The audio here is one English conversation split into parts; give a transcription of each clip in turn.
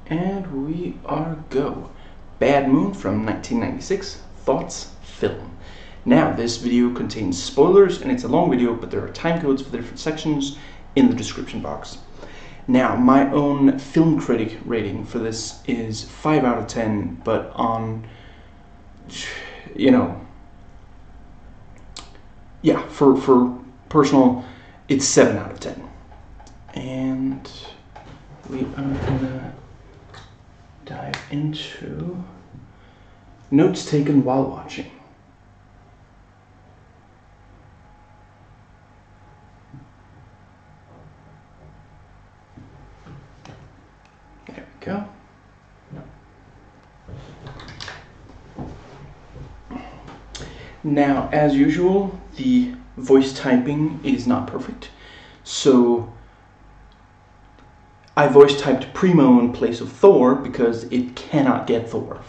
And we are go. Bad Moon from 1996, Thoughts Film. Now, this video contains spoilers, and it's a long video, but there are time codes for the different sections in the description box. Now, my own film critic rating for this is 5 out of 10, but on, for personal, it's 7 out of 10. And we are gonna dive into notes taken while watching. There we go. Now, as usual, the voice typing is not perfect, so I voice typed Primo in place of Thor because it cannot get Thor.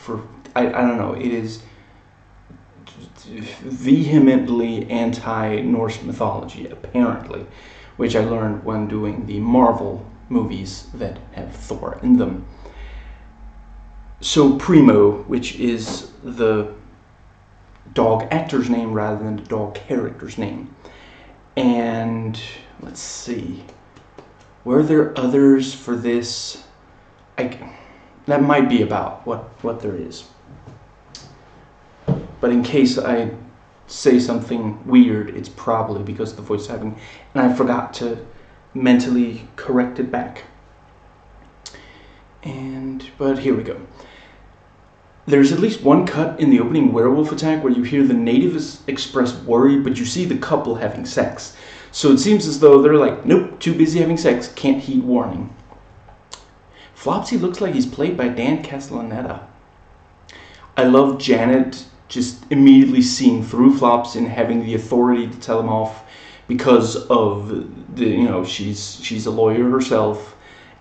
I don't know, it is vehemently anti-Norse mythology, apparently, which I learned when doing the Marvel movies that have Thor in them. So Primo, which is the dog actor's name rather than the dog character's name. And let's see. Were there others for this? That might be about what there is. But in case I say something weird, it's probably because of the voice typing, and I forgot to mentally correct it back. But here we go. There's at least one cut in the opening werewolf attack where you hear the natives express worry, but you see the couple having sex. So it seems as though they're like, nope, too busy having sex, can't heed warning. Flopsy looks like he's played by Dan Castellaneta. I love Janet just immediately seeing through Flops and having the authority to tell him off because of she's a lawyer herself,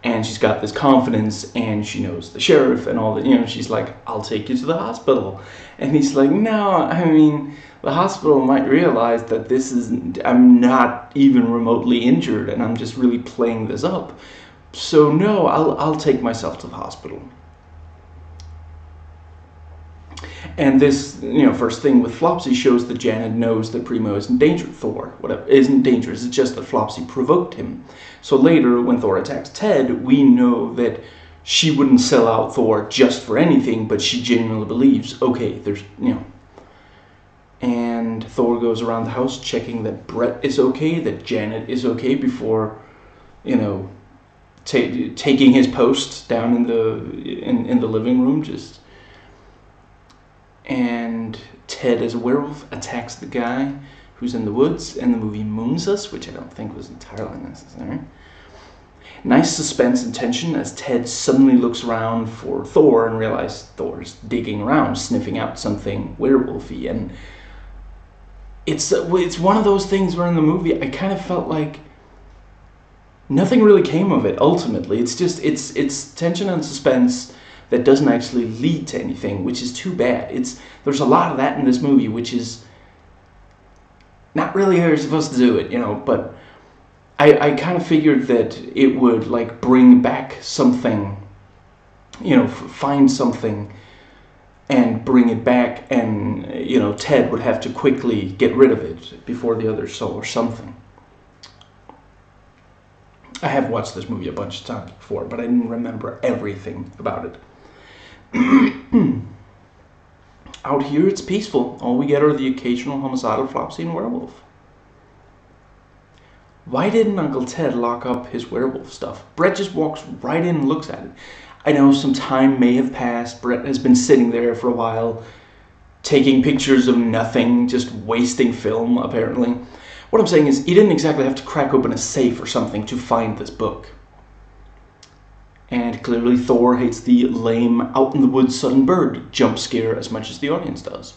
and she's got this confidence, and she knows the sheriff and all that. She's like, I'll take you to the hospital, and he's like, no, I mean, the hospital might realize that I'm not even remotely injured, and I'm just really playing this up. So no, I'll take myself to the hospital. And this, first thing with Flopsy shows that Janet knows that Primo isn't dangerous. Thor, whatever, isn't dangerous. It's just that Flopsy provoked him. So later, when Thor attacks Ted, we know that she wouldn't sell out Thor just for anything, but she genuinely believes, okay, And Thor goes around the house checking that Brett is okay, that Janet is okay before, taking his post down in the living room. And Ted, as a werewolf, attacks the guy who's in the woods, and the movie moons us, which I don't think was entirely necessary. Nice suspense and tension as Ted suddenly looks around for Thor and realizes Thor's digging around, sniffing out something werewolfy. And it's one of those things where in the movie I kind of felt like nothing really came of it ultimately. It's tension and suspense that doesn't actually lead to anything, which is too bad. There's a lot of that in this movie, which is not really how you're supposed to do it, but I kind of figured that it would bring back something, find something and bring it back, and Ted would have to quickly get rid of it before the others saw or something. I have watched this movie a bunch of times before, but I didn't remember everything about it. Out here it's peaceful. All we get are the occasional homicidal Flopsy and werewolf. Why didn't Uncle Ted lock up his werewolf stuff? Brett just walks right in and looks at it. I know some time may have passed. Brett has been sitting there for a while, taking pictures of nothing, just wasting film, apparently. What I'm saying is, he didn't exactly have to crack open a safe or something to find this book. And clearly Thor hates the lame, out-in-the-woods sudden bird jump scare as much as the audience does.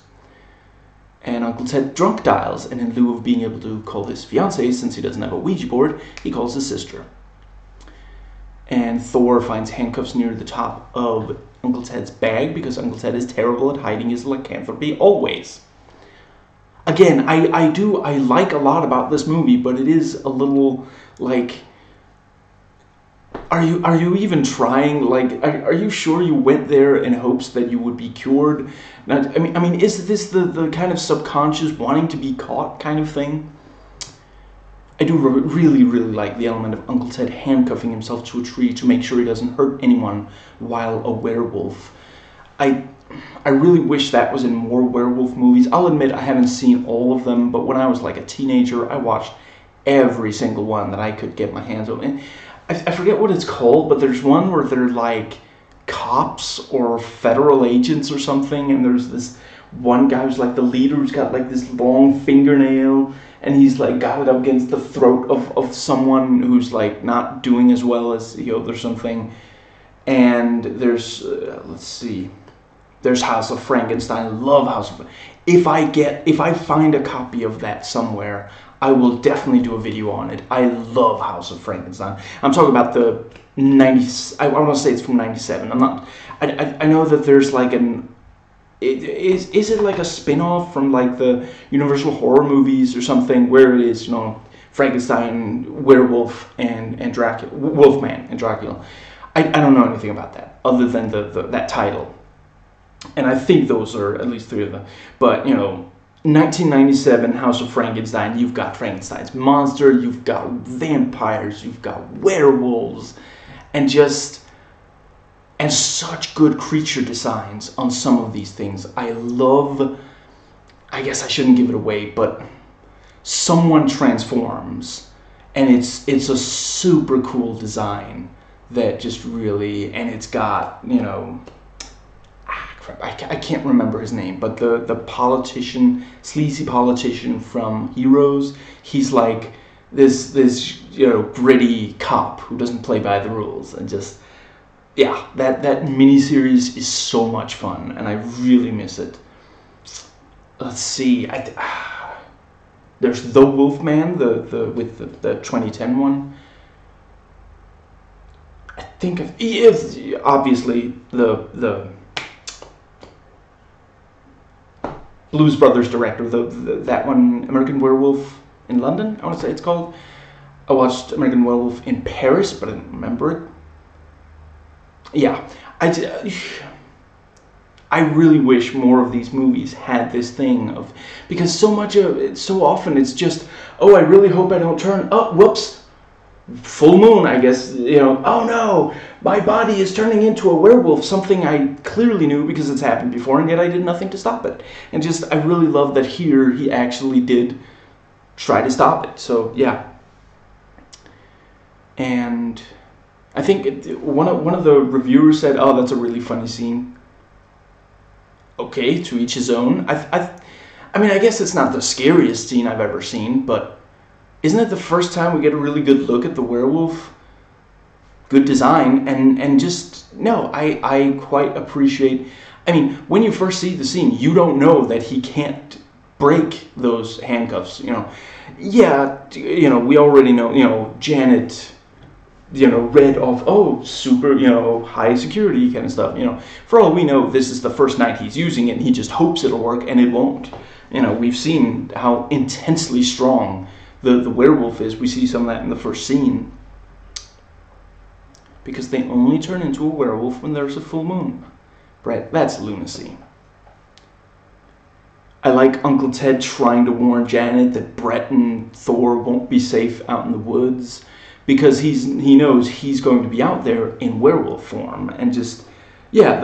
And Uncle Ted drunk dials, and in lieu of being able to call his fiancée, since he doesn't have a Ouija board, he calls his sister. And Thor finds handcuffs near the top of Uncle Ted's bag, because Uncle Ted is terrible at hiding his lycanthropy always. Again, I like a lot about this movie, but it is a little, are you even trying? Like, are you sure you went there in hopes that you would be cured? Now, I mean, is this the kind of subconscious wanting to be caught kind of thing? I do really like the element of Uncle Ted handcuffing himself to a tree to make sure he doesn't hurt anyone while a werewolf. I really wish that was in more werewolf movies. I'll admit I haven't seen all of them, but when I was like a teenager, I watched every single one that I could get my hands on. And I forget what it's called, but there's one where they're like cops or federal agents or something, and there's this one guy who's like the leader who's got like this long fingernail, and he's like got it up against the throat of someone who's like not doing as well as he owed or something. And there's let's see, there's House of Frankenstein. I love House of. If I find a copy of that somewhere, I will definitely do a video on it. I love House of Frankenstein. I'm talking about the 90s. I want to say it's from 97. I'm not. I know that there's like an. Is it like a spin-off from like the Universal horror movies or something where it is, you know, Frankenstein, werewolf, and Dracula, Wolfman and Dracula. I don't know anything about that other than that title. And I think those are at least three of them. But, you know, 1997 House of Frankenstein, you've got Frankenstein's monster, you've got vampires, you've got werewolves, and such good creature designs on some of these things. I guess I shouldn't give it away, but someone transforms, and it's a super cool design that just really, and it's got, you know, I can't remember his name, but the politician, sleazy politician from Heroes, he's like this you know, gritty cop who doesn't play by the rules, and just, yeah, that miniseries is so much fun, and I really miss it. Let's see, there's The Wolfman, with the 2010 one. I think he is obviously the Blues Brothers director, that one, American Werewolf in London, I want to say it's called. I watched American Werewolf in Paris, but I didn't remember it. Yeah, I really wish more of these movies had this thing of, because so often it's just, oh, I really hope I don't turn, oh, whoops, full moon, I guess, you know, oh no, my body is turning into a werewolf, something I clearly knew because it's happened before, and yet I did nothing to stop it. And just, I really love that here he actually did try to stop it. So yeah. And I think one of the reviewers said, oh, that's a really funny scene. Okay, to each his own. I mean, I guess it's not the scariest scene I've ever seen, but isn't it the first time we get a really good look at the werewolf? Good design, and just, no, I quite appreciate, I mean, when you first see the scene, you don't know that he can't break those handcuffs, you know. Yeah, you know, we already know, you know, Janet, you know, read off, oh, super, you know, high security kind of stuff, you know. For all we know, this is the first night he's using it, and he just hopes it'll work, and it won't. You know, we've seen how intensely strong the werewolf is. We see some of that in the first scene. Because they only turn into a werewolf when there's a full moon. Right, that's lunacy. I like Uncle Ted trying to warn Janet that Brett and Thor won't be safe out in the woods, because he knows he's going to be out there in werewolf form. And just, yeah,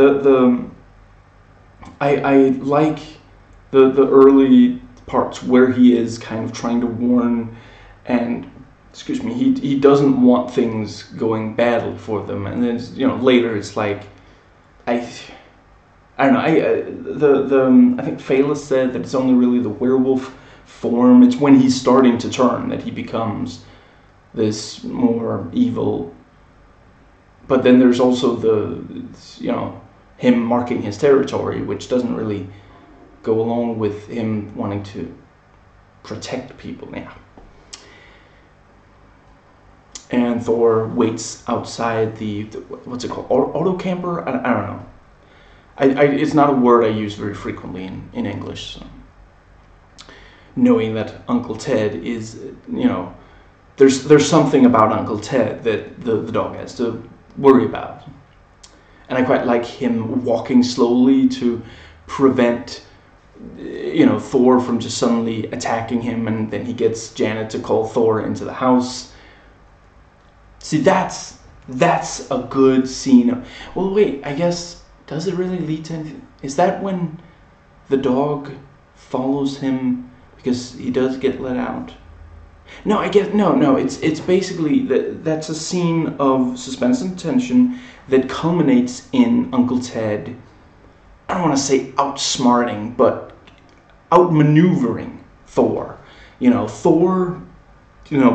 I like the early parts where he is kind of trying to warn, and excuse me, he doesn't want things going badly for them. And then, you know, later it's like, I don't know, I think Phelis said that it's only really the werewolf form, it's when he's starting to turn that he becomes this more evil. But then there's also you know, him marking his territory, which doesn't really go along with him wanting to protect people. Yeah. And Thor waits outside the what's it called? Auto camper? I don't know. It's not a word I use very frequently in English. So. Knowing that Uncle Ted is, you know, there's something about Uncle Ted that the dog has to worry about. And I quite like him walking slowly to prevent, Thor from just suddenly attacking him, and then he gets Janet to call Thor into the house. See, that's a good scene. Well, wait, I guess, does it really lead to anything? Is that when the dog follows him because he does get let out? No, it's basically that's a scene of suspense and tension that culminates in Uncle Ted, I don't want to say outsmarting, but outmaneuvering Thor. Thor,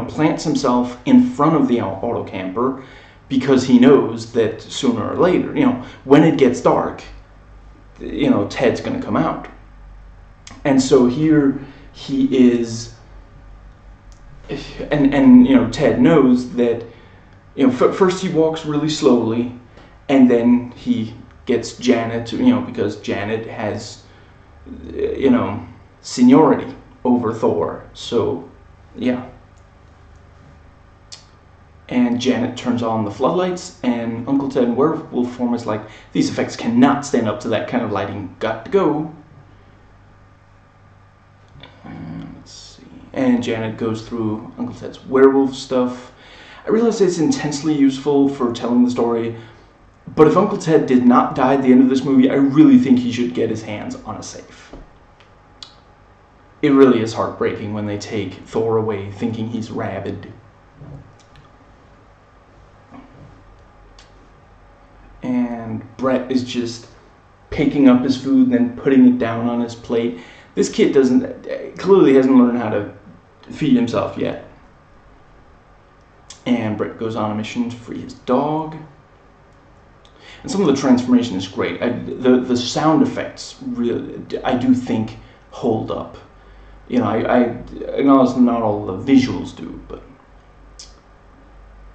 plants himself in front of the auto camper because he knows that sooner or later, when it gets dark, Ted's going to come out. And so here he is, and Ted knows that, first he walks really slowly, and then he gets Janet to, because Janet has, seniority over Thor. So, yeah. And Janet turns on the floodlights, and Uncle Ted and Werewolf form is like, these effects cannot stand up to that kind of lighting. Got to go. Let's see. And Janet goes through Uncle Ted's werewolf stuff. I realize it's intensely useful for telling the story, but if Uncle Ted did not die at the end of this movie, I really think he should get his hands on a safe. It really is heartbreaking when they take Thor away thinking he's rabid. And Brett is just picking up his food and then putting it down on his plate. This kid clearly hasn't learned how to feed himself yet. And Brett goes on a mission to free his dog. And some of the transformation is great. The sound effects really, I do think, hold up. I acknowledge not all the visuals do, but.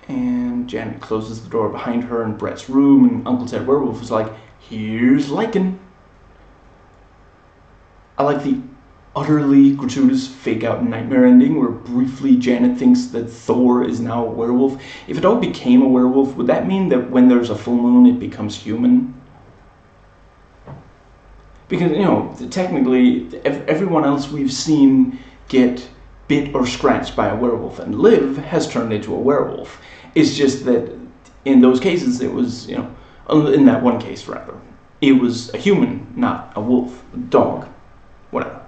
And Janet closes the door behind her in Brett's room, and Uncle Ted Werewolf is like, here's Lycan. I like the utterly gratuitous fake-out nightmare ending where briefly Janet thinks that Thor is now a werewolf. If a dog became a werewolf, would that mean that when there's a full moon it becomes human? Because, technically, everyone else we've seen get bit or scratched by a werewolf, and Liv has turned into a werewolf. It's just that in those cases it was, in that one case rather, it was a human, not a wolf, a dog, whatever.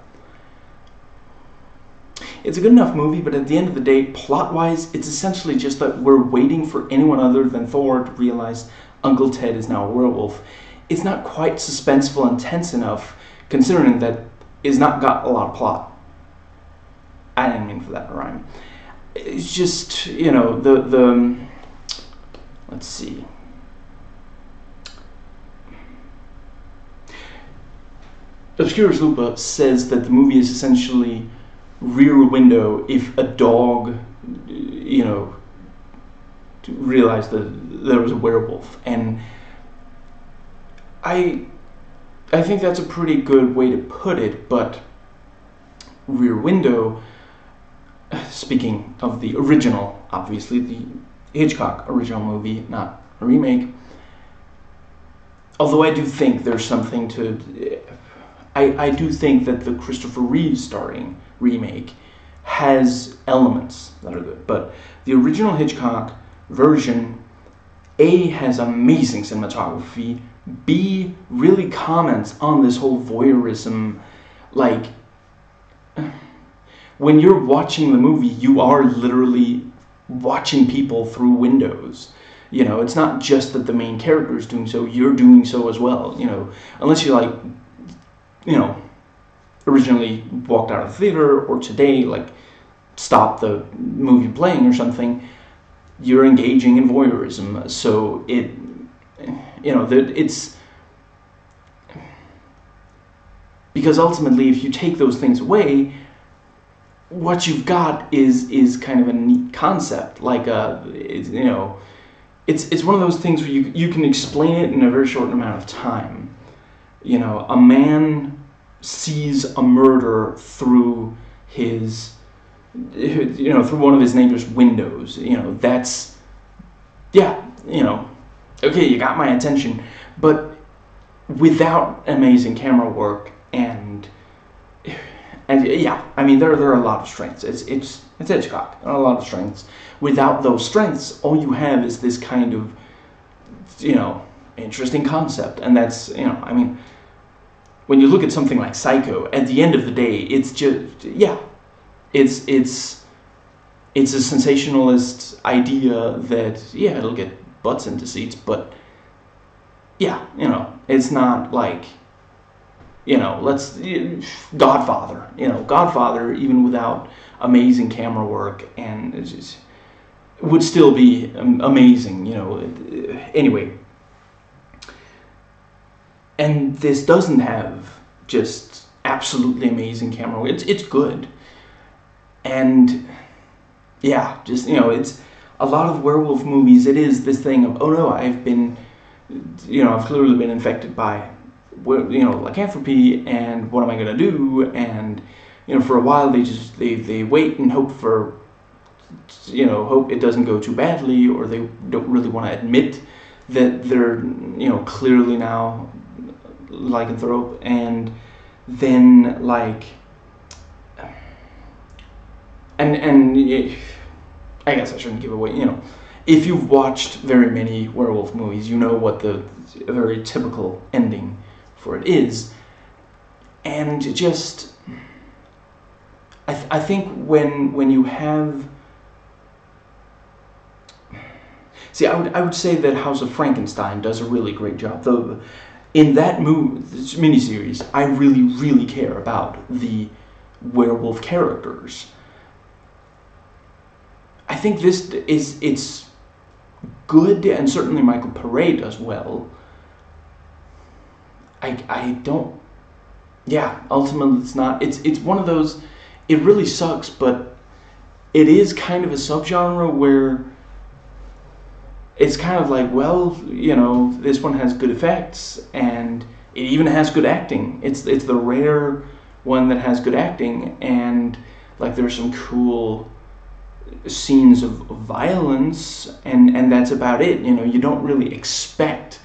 It's a good enough movie, but at the end of the day, plot-wise, it's essentially just that we're waiting for anyone other than Thor to realize Uncle Ted is now a werewolf. It's not quite suspenseful and tense enough, considering that it's not got a lot of plot. I didn't mean for that to rhyme. It's just, let's see. Obscurus Lupa says that the movie is essentially Rear Window if a dog, realized that there was a werewolf. And I think that's a pretty good way to put it, but Rear Window, speaking of the original, obviously the Hitchcock original movie, not a remake, although I do think there's something to, I do think that the Christopher Reeve starring remake has elements that are good, but the original Hitchcock version, A, has amazing cinematography, B, really comments on this whole voyeurism, like, when you're watching the movie, you are literally watching people through windows. It's not just that the main character is doing so, you're doing so as well, unless you originally walked out of the theater, or today, stopped the movie playing or something, you're engaging in voyeurism. So it's, because ultimately if you take those things away, what you've got is kind of a neat concept. It's one of those things where you can explain it in a very short amount of time. A man sees a murder through his, through one of his neighbor's windows. That's, yeah, okay, you got my attention, but without amazing camera work and yeah, I mean there are a lot of strengths. It's Hitchcock, a lot of strengths. Without those strengths, all you have is this kind of interesting concept, and that's I mean, when you look at something like Psycho, at the end of the day, it's just it's a sensationalist idea that it'll get butts into seats, but it's not like let's Godfather, Godfather, even without amazing camera work, and it just would still be amazing, anyway. And this doesn't have just absolutely amazing camera work. It's good, and just it's a lot of werewolf movies. It is this thing of, oh no, I've clearly been infected by lycanthropy, and what am I going to do? And for a while they wait and hope hope it doesn't go too badly, or they don't really want to admit that they're clearly now lycanthrope, and then and I guess I shouldn't give away, if you've watched very many werewolf movies, you know what the very typical ending for it is. And just, I think when you have, see, I would say that House of Frankenstein does a really great job. Though in that miniseries, I really, really care about the werewolf characters. I think it's good, and certainly Michael Paré does well. I don't, ultimately it's not, it's one of those, it really sucks, but it is kind of a subgenre where it's kind of like, well, this one has good effects, and it even has good acting. It's the rare one that has good acting, and there's some cool scenes of violence, and that's about it. You don't really expect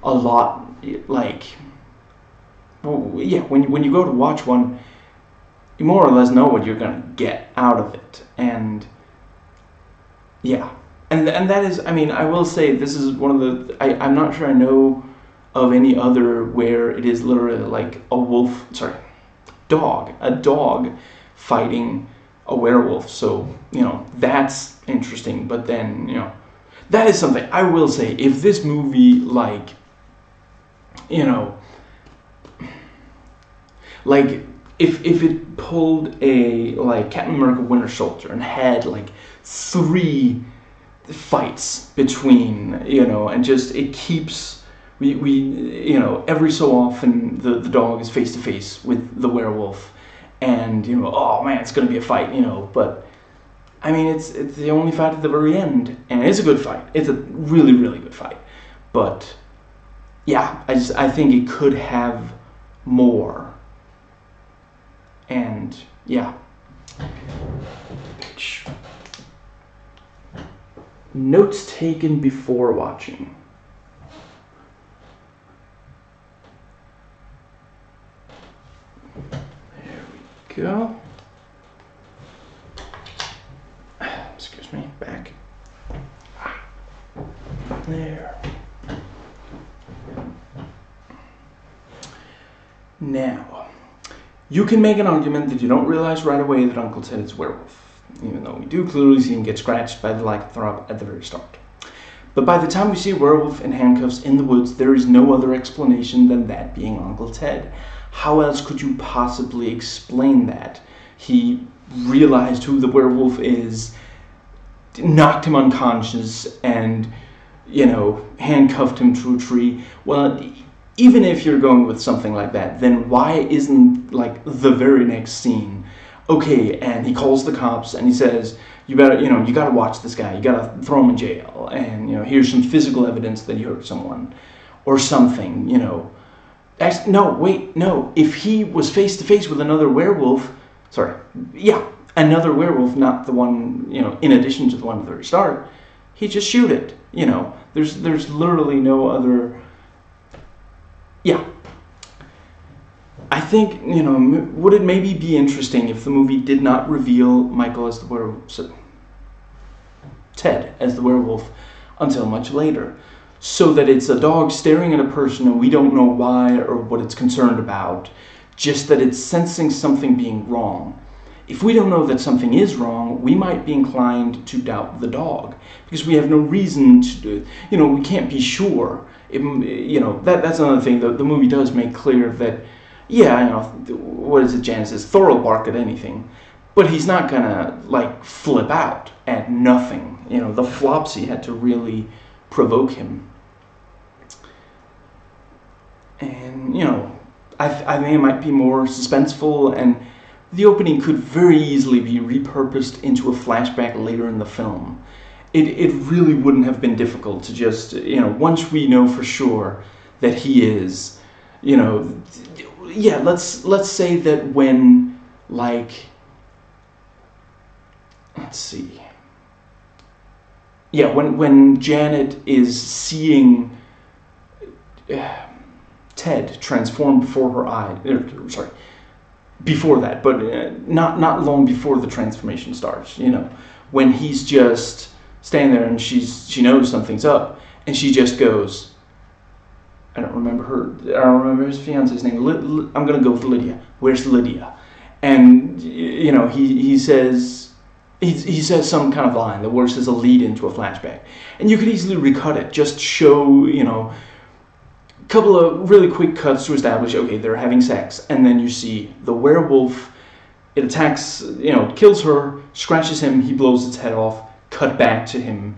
a lot, when you go to watch one, you more or less know what you're gonna get out of it, and and that is, I mean, I will say this is one of the, I'm not sure I know of any other where it is literally like a dog fighting a werewolf. So that's interesting. But then that is something I will say, if this movie if it pulled a Captain America Winter Soldier and had 3 fights between and just it keeps we every so often the dog is face to face with the werewolf, and oh man, it's gonna be a fight, but I mean it's the only fight at the very end, and it's a good fight. It's a really, really good fight, but I think it could have more. And notes taken before watching. There we go. Excuse me, back. There. Now, you can make an argument that you don't realize right away that Uncle Ted is a werewolf, even though we do clearly see him get scratched by the lycanthrope at the very start. But by the time we see a werewolf in handcuffs in the woods, there is no other explanation than that being Uncle Ted. How else could you possibly explain that? He realized who the werewolf is, knocked him unconscious, and, handcuffed him to a tree. Well, even if you're going with something like that, then why isn't, the very next scene, okay, and he calls the cops and he says, you better, you gotta watch this guy, you gotta throw him in jail, and, here's some physical evidence that he hurt someone, or something, No, if he was face to face with another werewolf, another werewolf, not the one, in addition to the one at the very start, he'd just shoot it. There's literally no other. Yeah. I think, would it maybe be interesting if the movie did not reveal Michael as the werewolf, Ted as the werewolf, until much later, so that it's a dog staring at a person and we don't know why or what it's concerned about, just that it's sensing something being wrong. If we don't know that something is wrong, we might be inclined to doubt the dog because we have no reason to, we can't be sure. That's another thing that the movie does make clear that, what is it, Jan says, Thor will bark at anything, but he's not gonna, flip out at nothing. The Flopsy had to really provoke him. And, I think it might be more suspenseful, and the opening could very easily be repurposed into a flashback later in the film. It really wouldn't have been difficult to just, once we know for sure that he is, let's say that when, let's see. Yeah, when Janet is seeing Ted transform before her eyes, before that, but not long before the transformation starts, when he's just standing there and she knows something's up, and she just goes, I don't remember his fiance's name. I'm going to go with Lydia. Where's Lydia? And, he says some kind of line that works as a lead into a flashback. And you could easily recut it. Just show, a couple of really quick cuts to establish, okay, they're having sex. And then you see the werewolf, it attacks, kills her, scratches him, he blows its head off, cut back to him.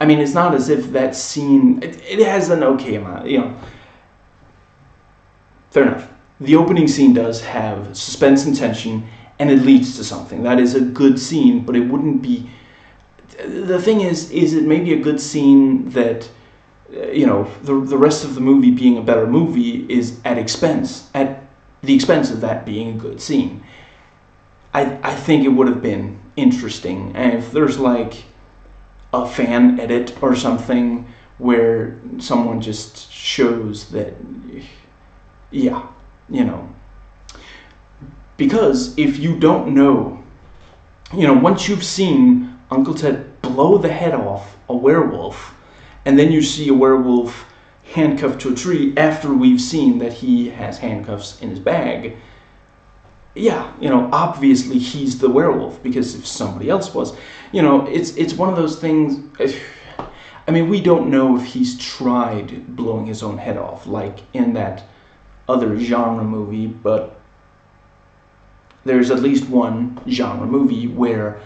It's not as if that scene, it has an okay amount, Fair enough. The opening scene does have suspense and tension, and it leads to something. That is a good scene, but it wouldn't be, the thing is it maybe a good scene that, the rest of the movie being a better movie is at the expense of that being a good scene. I think it would have been interesting, and if there's a fan edit or something where someone just shows that, because if you don't know, once you've seen Uncle Ted blow the head off a werewolf, and then you see a werewolf handcuffed to a tree after we've seen that he has handcuffs in his bag, obviously he's the werewolf, because if somebody else was, it's one of those things. We don't know if he's tried blowing his own head off, like in that other genre movie, but there's at least one genre movie where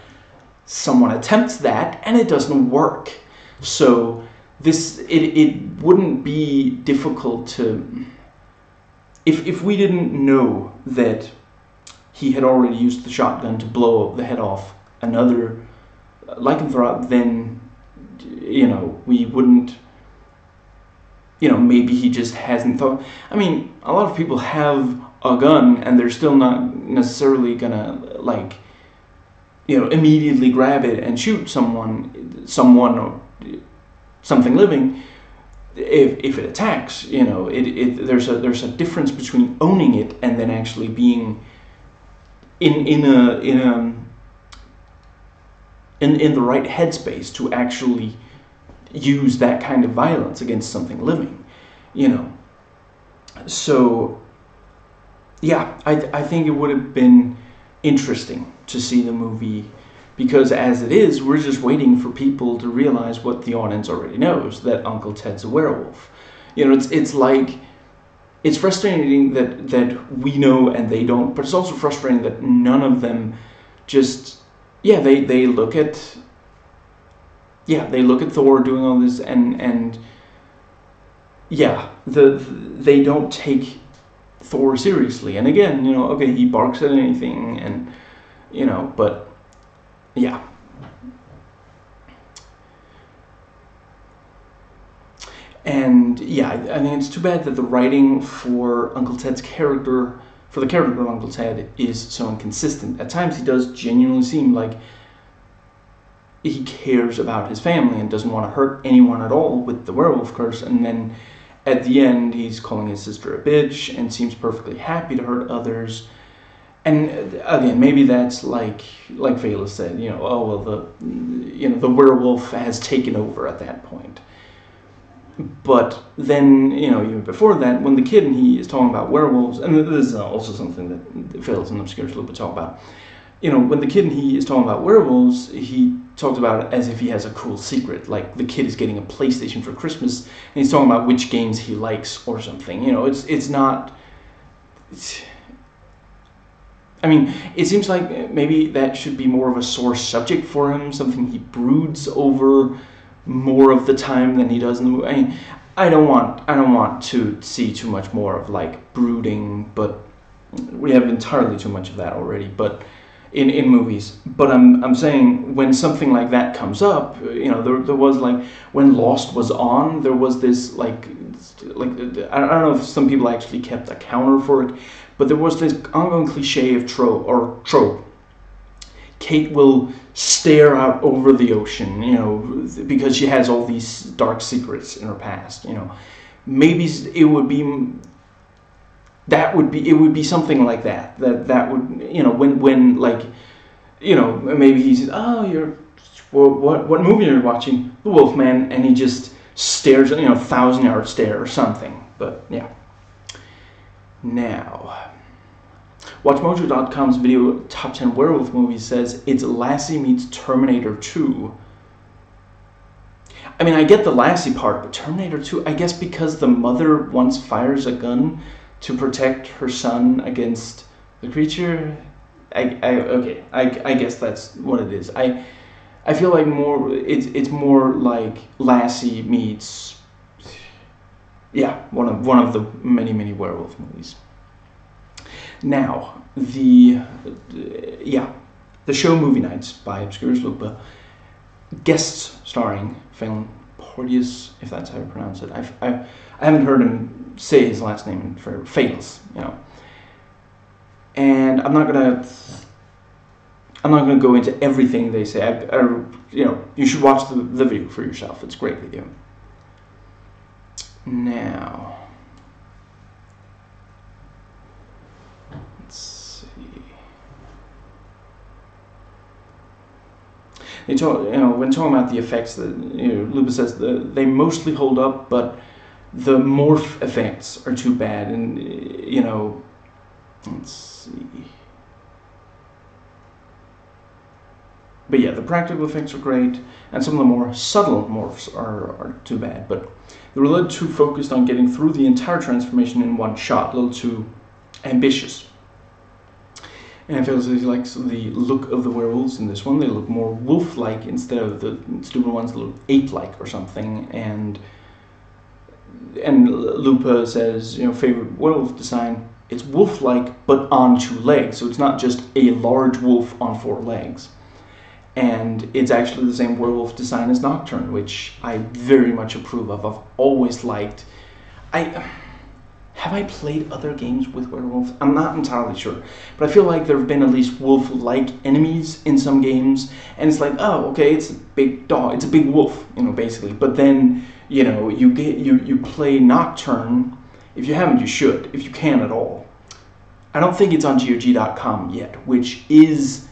someone attempts that and it doesn't work. So it wouldn't be difficult to, if we didn't know that he had already used the shotgun to blow the head off another lycanthrope, then, we wouldn't, maybe he just hasn't thought. A lot of people have a gun and they're still not necessarily gonna, immediately grab it and shoot someone or something living if it attacks. There's a difference between owning it and then actually being in the right headspace to actually use that kind of violence against something living, So, I think it would have been interesting to see the movie, because as it is, we're just waiting for people to realize what the audience already knows, that Uncle Ted's a werewolf. It's frustrating that we know and they don't, but it's also frustrating that none of them just, they look at Thor doing all this and they don't take Thor seriously. And again, okay, he barks at anything, and but yeah. And I think it's too bad that the writing for Uncle Ted's character for the character of Uncle Ted is so inconsistent. At times he does genuinely seem like he cares about his family and doesn't want to hurt anyone at all with the werewolf curse, and then at the end he's calling his sister a bitch and seems perfectly happy to hurt others. And again, maybe that's like Vela said, oh well, the werewolf has taken over at that point. But then, even before that, when the kid and he is talking about werewolves, and this is also something that Vales and Obscure Lupa talk about, when the kid and he is talking about werewolves, he talks about it as if he has a cool secret, like the kid is getting a PlayStation for Christmas, and he's talking about which games he likes or something. It's not... I mean, it seems like maybe that should be more of a sore subject for him, something he broods over more of the time than he does in the movie. I mean, I don't want to see too much more of like brooding, but we have entirely too much of that already. But in movies. But I'm saying when something like that comes up, there was like when Lost was on, there was this like I don't know if some people actually kept a counter for it, but there was this ongoing cliche of trope. Kate will stare out over the ocean, because she has all these dark secrets in her past. Maybe it would be something like that. That would when like maybe he says, oh, what movie are you watching? The Wolfman, and he just stares at 1,000-yard stare or something. But yeah. Now, WatchMojo.com's video Top 10 Werewolf Movies says it's Lassie meets Terminator 2. I mean, I get the Lassie part, but Terminator 2, I guess because the mother once fires a gun to protect her son against the creature. I guess that's what it is. I feel like it's more like Lassie meets one of the many werewolf movies. Now, the show Movie Nights by Obscurus Lupa, guests starring Phelan Porteous, if that's how you pronounce it. I haven't heard him say his last name for Fails, and I'm not gonna go into everything they say. You should watch the video for yourself. It's a great video. Now, let's see. They talk, when talking about the effects, that Lupa says they mostly hold up, but the morph effects are too bad, and let's see. But yeah, the practical effects are great, and some of the more subtle morphs are too bad. But they were a little too focused on getting through the entire transformation in one shot, a little too ambitious. And I feel as he likes the look of the werewolves in this one. They look more wolf-like instead of the stupid ones that look ape-like or something. And Lupa says, favorite werewolf design, it's wolf-like but on 2 legs. So it's not just a large wolf on 4 legs. And it's actually the same werewolf design as Nocturne, which I very much approve of. I've always liked. Have I played other games with werewolves? I'm not entirely sure, but I feel like there have been at least wolf-like enemies in some games, and it's like, oh, okay, it's a big dog, it's a big wolf, basically. But then, you play Nocturne. If you haven't, you should, if you can at all. I don't think it's on GOG.com yet, which is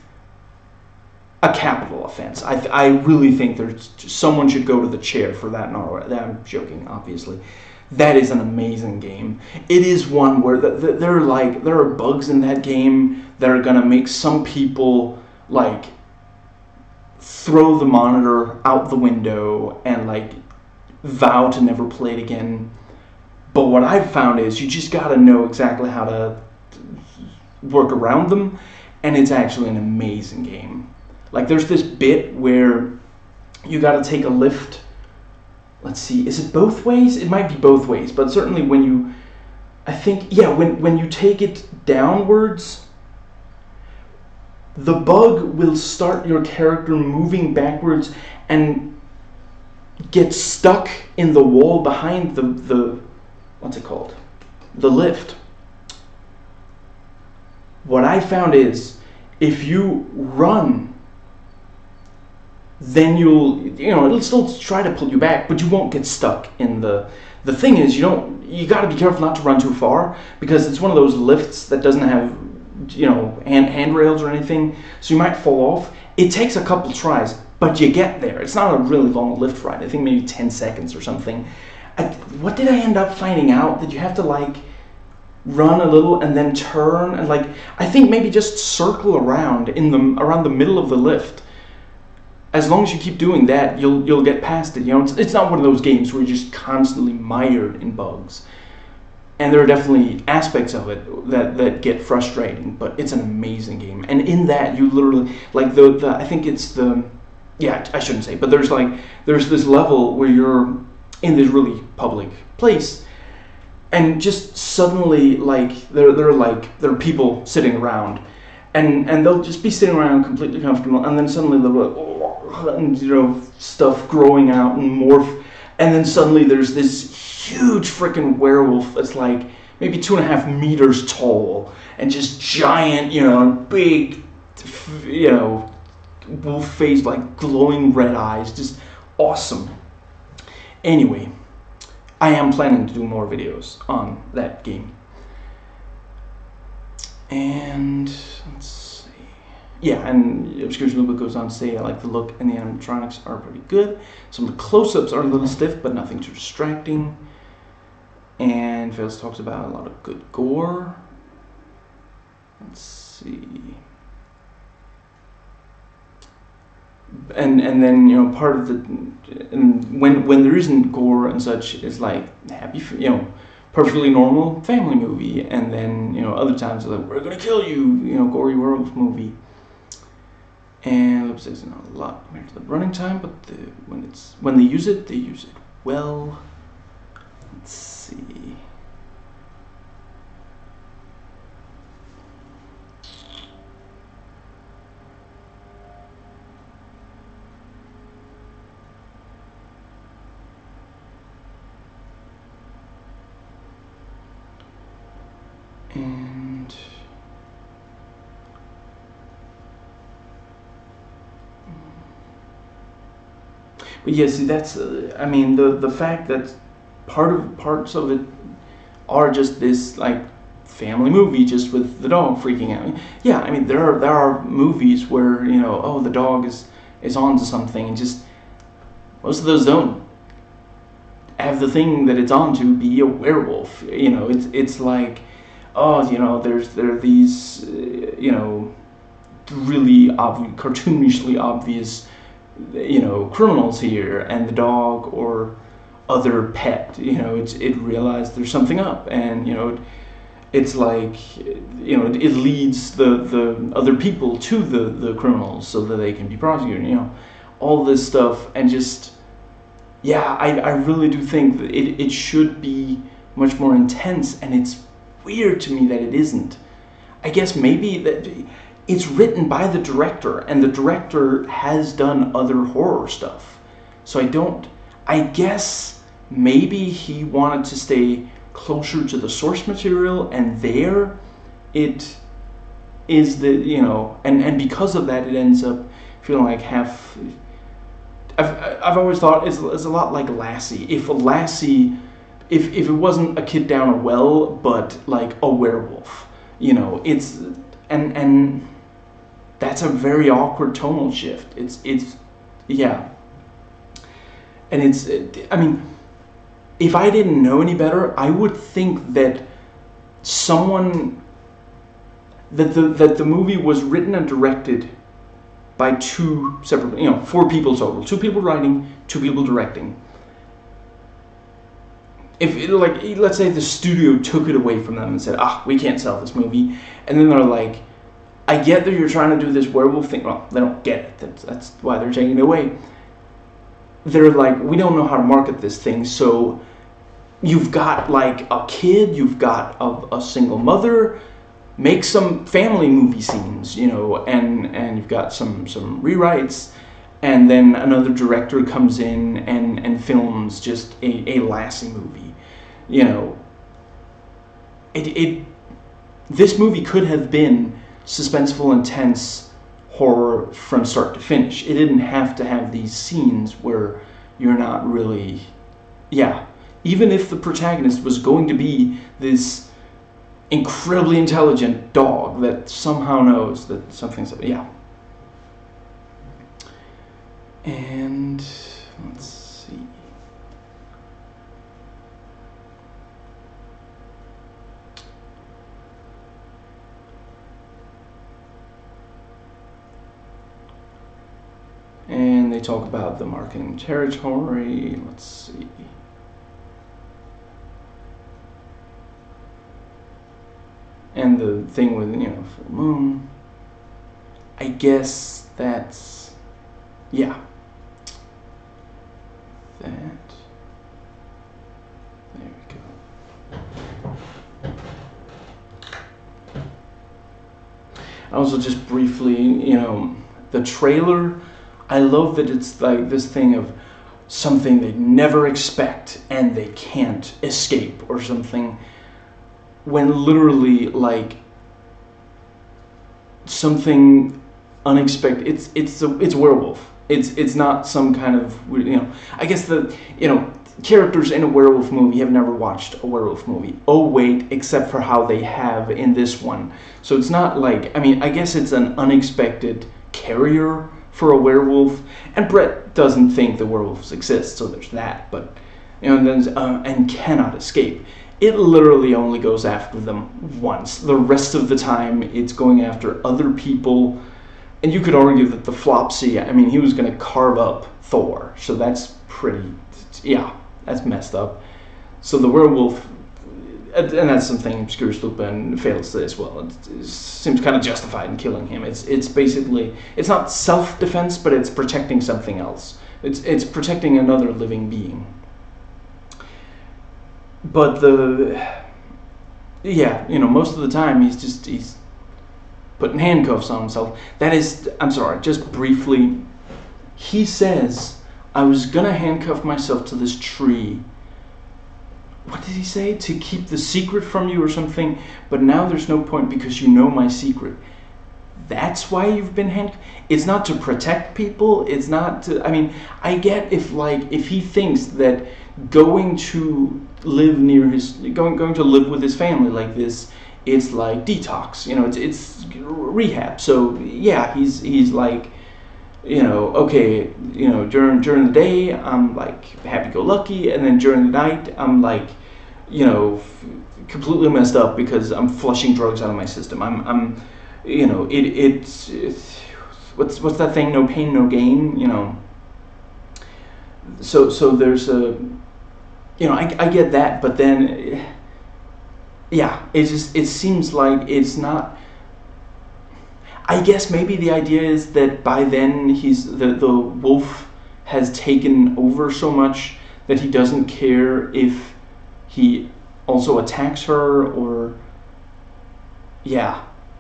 a capital offense. I really think someone should go to the chair for that. No, I'm joking, obviously. That is an amazing game. It is one where there are bugs in that game that are gonna make some people like throw the monitor out the window and like vow to never play it again. But what I've found is you just gotta know exactly how to work around them, and it's actually an amazing game. Like there's this bit where you gotta take a lift. Let's see, is it both ways? It might be both ways, but certainly when you take it downwards, the bug will start your character moving backwards and get stuck in the wall behind the what's it called? The lift. What I found is, if you run, then it'll still try to pull you back, but you won't get stuck in the thing is, you got to be careful not to run too far, because it's one of those lifts that doesn't have, handrails or anything, so you might fall off. It takes a couple tries, but you get there. It's not a really long lift ride. I think maybe 10 seconds or something. What did I end up finding out? That you have to run a little and then turn, and I think maybe just circle around around the middle of the lift. As long as you keep doing that, you'll get past it. It's not one of those games where you're just constantly mired in bugs. And there are definitely aspects of it that get frustrating, but it's an amazing game. And in that, you literally, I think it's I shouldn't say, but there's this level where you're in this really public place, and just suddenly, there are people sitting around, and they'll just be sitting around completely comfortable, and then suddenly they'll be like, oh, and stuff growing out and morph, and then suddenly there's this huge freaking werewolf that's maybe 2.5 meters tall, and just giant, big, wolf face, glowing red eyes, just awesome. Anyway, I am planning to do more videos on that game. And let's see. Yeah, and Obscures Movie goes on to say, I like the look and the animatronics are pretty good. Some of the close-ups are a little stiff, but nothing too distracting. And Phils talks about a lot of good gore. Let's see. And then part of when there isn't gore and such, is happy, perfectly normal family movie, and then other times it's we're gonna kill you, gory werewolf movie. And it says not a lot compared to the running time, but when they use it well. Let's see. And but yeah, see, that's the fact that parts of it are just this family movie, just with the dog freaking out. Yeah, there are movies where the dog is onto something, and just most of those don't have the thing that it's onto be a werewolf. It's there are these really cartoonishly obvious criminals here, and the dog or other pet it realized there's something up, and it's it leads the other people to the criminals so that they can be prosecuted, all this stuff. And just I really do think that it should be much more intense, and it's weird to me that it isn't. I guess maybe that it's written by the director, and the director has done other horror stuff, so I guess maybe he wanted to stay closer to the source material, and there it is and because of that, it ends up feeling like half. I've always thought it's a lot like Lassie. If it wasn't a kid down a well, but a werewolf, it's and that's a very awkward tonal shift. It's yeah, and if I didn't know any better, I would think that the movie was written and directed by two separate, 4 people total, 2 people writing, 2 people directing. If let's say the studio took it away from them and said, we can't sell this movie, and then they're I get that you're trying to do this werewolf thing. Well, they don't get it. That's why they're taking it away. They're we don't know how to market this thing, so you've got a kid, you've got a single mother, make some family movie scenes, and you've got some rewrites, and then another director comes in and films just a Lassie movie. This movie could have been suspenseful, intense horror from start to finish. It didn't have to have these scenes where you're not really, even if the protagonist was going to be this incredibly intelligent dog that somehow knows that something's, And let's see. And they talk about the marketing territory. Let's see. And the thing with, full moon. I guess that's, that. There we go. Also, just briefly, the trailer, I love that it's like this thing of something they never expect and they can't escape or something, when literally, like, something unexpected. It's a werewolf. It's not some kind of, I guess the characters in a werewolf movie have never watched a werewolf movie. Oh wait, except for how they have in this one. So it's not like, I guess it's an unexpected carrier for a werewolf, and Brett doesn't think the werewolves exist, so there's that. But and cannot escape. It literally only goes after them once. The rest of the time, it's going after other people. And you could argue that the Flopsy, he was going to carve up Thor. So that's pretty, that's messed up. So the werewolf, and that's something Obscurus Lupin fails to as well. It seems kind of justified in killing him. It's basically, it's not self-defense, but it's protecting something else. It's protecting another living being. But most of the time he's putting handcuffs on himself. That is, I'm sorry, just briefly, he says, I was gonna handcuff myself to this tree. What did he say? To keep the secret from you or something, but now there's no point because you know my secret. That's why you've been handcuffed? It's not to protect people, it's not to, I get if he thinks that going to live with his family like this, it's like detox, it's rehab. So yeah, he's like, okay, during the day I'm like happy-go-lucky, and then during the night I'm like, completely messed up because I'm flushing drugs out of my system. It's what's that thing? No pain, no gain. So there's a, I get that, but then, it seems like it's not. I guess maybe the idea is that by then the wolf has taken over so much that he doesn't care if he also attacks her, or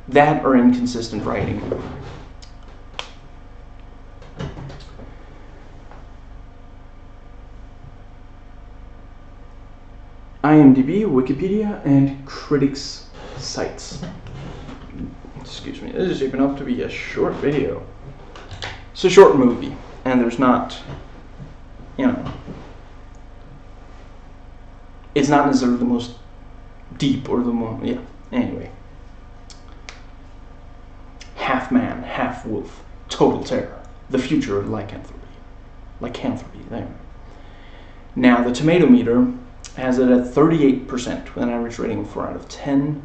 that or inconsistent writing. IMDb, Wikipedia, and critics' sites. Excuse me, this is shaping up to be a short video. It's a short movie, and there's not, it's not necessarily the most deep or the most, anyway. Half man, half wolf, total terror, the future of lycanthropy. Lycanthropy, there. Now, the tomato meter has it at 38% with an average rating of 4 out of 10.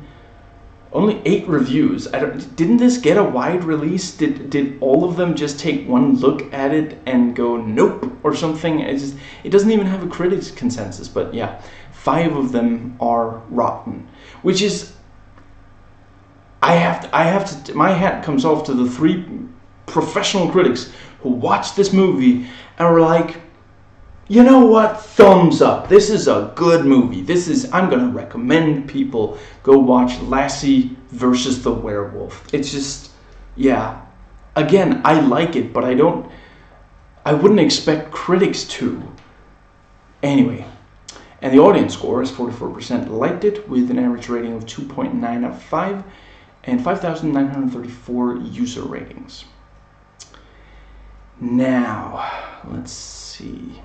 Only 8 reviews. Didn't this get a wide release? Did all of them just take one look at it and go nope or something? It doesn't even have a critics consensus. But 5 of them are rotten, which is, I have to. My hat comes off to the 3 professional critics who watched this movie and were like, you know what? Thumbs up. This is a good movie. I'm going to recommend people go watch Lassie versus the Werewolf. It's just, Again, I like it, but I wouldn't expect critics to. Anyway, and the audience score is 44% liked it with an average rating of 2.9 out of 5. and 5,934 user ratings. Now, let's see.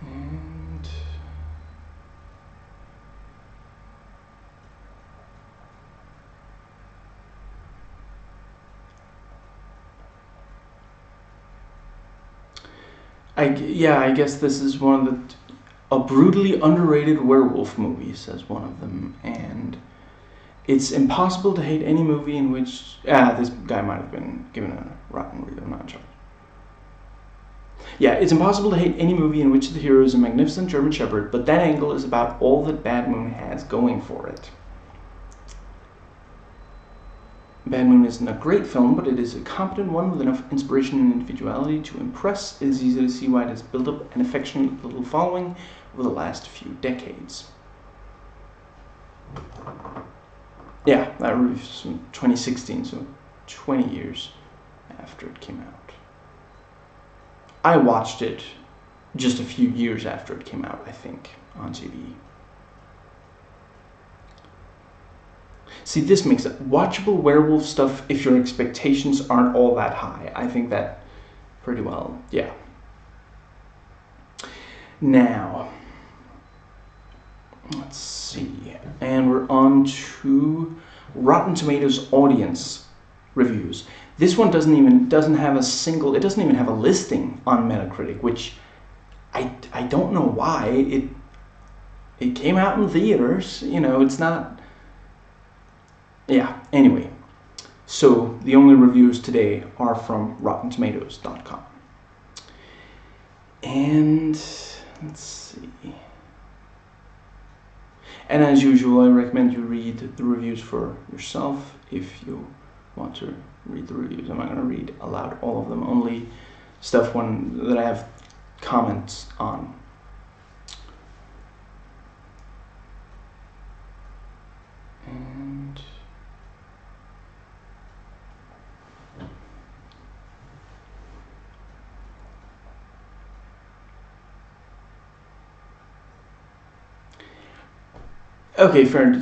And I guess this is one of a brutally underrated werewolf movie, says one of them, and it's impossible to hate any movie in which this guy might have been given a rotten review, I'm not sure. Yeah, it's impossible to hate any movie in which the hero is a magnificent German Shepherd, but that angle is about all that Bad Moon has going for it. Bad Moon isn't a great film, but it is a competent one with enough inspiration and individuality to impress. It is easy to see why it has built up an affectionate little following over the last few decades. Yeah, that review's from 2016, so 20 years after it came out. I watched it just a few years after it came out, I think, on TV. See, this makes it watchable werewolf stuff if your expectations aren't all that high. I think that pretty well, yeah. Now, let's see. And we're on to Rotten Tomatoes audience reviews. This one doesn't even have a listing on Metacritic, which I don't know why. It came out in theaters, it's not. Yeah, anyway. So the only reviews today are from RottenTomatoes.com. And let's see. And as usual, I recommend you read the reviews for yourself if you want to read the reviews. I'm not going to read aloud all of them, only stuff that I have comments on. And okay, fair.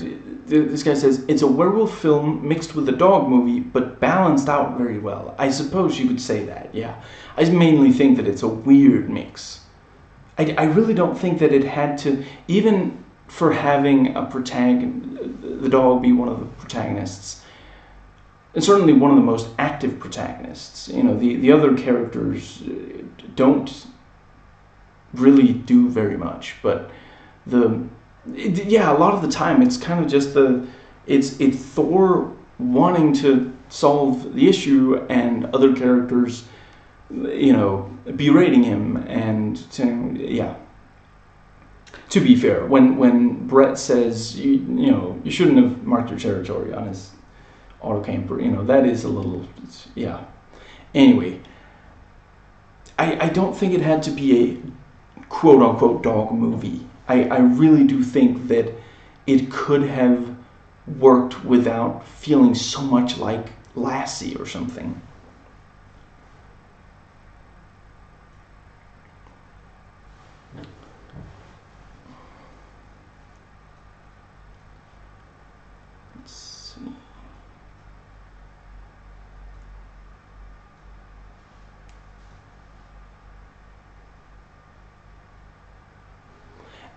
This guy says, it's a werewolf film mixed with a dog movie, but balanced out very well. I suppose you could say that, yeah. I mainly think that it's a weird mix. I really don't think that it had to, even for having the dog be one of the protagonists, and certainly one of the most active protagonists. The other characters don't really do very much, but a lot of the time it's kind of just it's Thor wanting to solve the issue and other characters, berating him and saying, yeah. To be fair, when Brett says you shouldn't have marked your territory on his auto camper, that is a little, yeah. Anyway, I don't think it had to be a quote unquote dog movie. I really do think that it could have worked without feeling so much like Lassie or something. Let's see.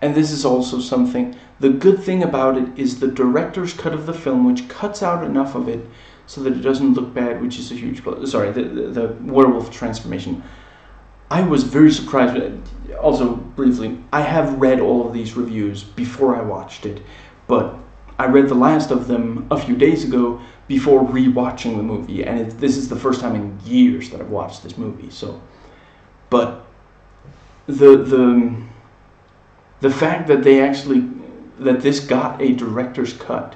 And this is also something, the good thing about it is the director's cut of the film, which cuts out enough of it so that it doesn't look bad, which is a huge plus. Sorry, the werewolf transformation. I was very surprised. Also, briefly, I have read all of these reviews before I watched it, but I read the last of them a few days ago before rewatching the movie, and this is the first time in years that I've watched this movie. So, but the fact that that this got a director's cut,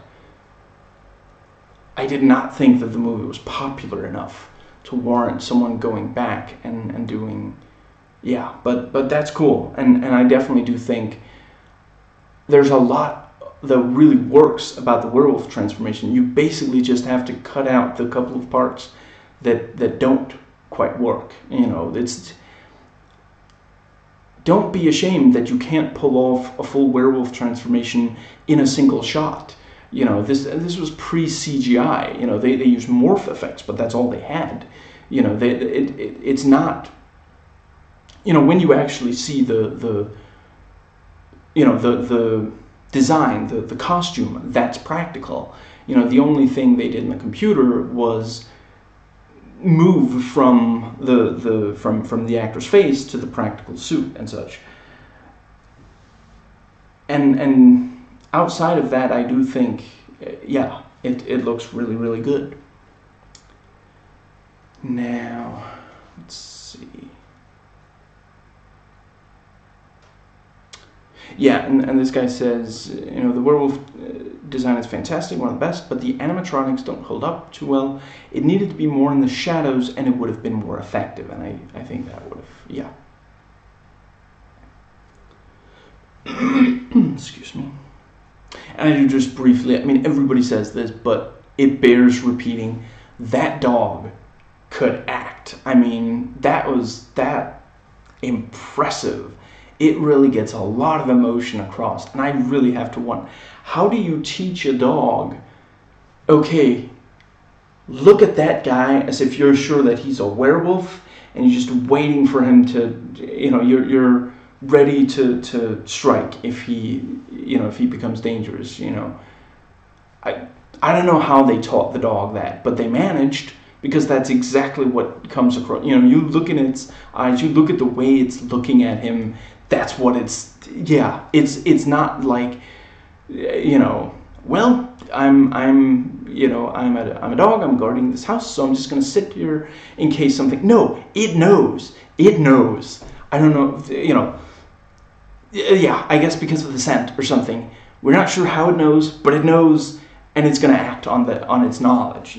I did not think that the movie was popular enough to warrant someone going back and doing, yeah, but that's cool. And I definitely do think there's a lot that really works about the werewolf transformation. You basically just have to cut out the couple of parts that don't quite work. Don't be ashamed that you can't pull off a full werewolf transformation in a single shot. This was pre-CGI. They used morph effects, but that's all they had. It's not. When you actually see the design, the costume, that's practical. The only thing they did in the computer was move from the actor's face to the practical suit and such. And outside of that, I do think, yeah, it looks really, really good. Now, let's see. Yeah, and this guy says, the werewolf design is fantastic, one of the best, but the animatronics don't hold up too well. It needed to be more in the shadows, and it would have been more effective, and I think that would have, yeah. Excuse me. And I do just briefly, everybody says this, but it bears repeating, that dog could act. That was that impressive. It really gets a lot of emotion across. And I really have to wonder, how do you teach a dog, okay, look at that guy as if you're sure that he's a werewolf and you're just waiting for him to, you're ready to strike if he becomes dangerous, I don't know how they taught the dog that, but they managed, because that's exactly what comes across. You look in its eyes, you look at the way it's looking at him, that's what it's not like, well, I'm a dog, I'm guarding this house, so I'm just going to sit here in case something. No, it knows. I don't know, yeah, I guess because of the scent or something. We're not sure how it knows, but it knows, and it's going to act on its knowledge,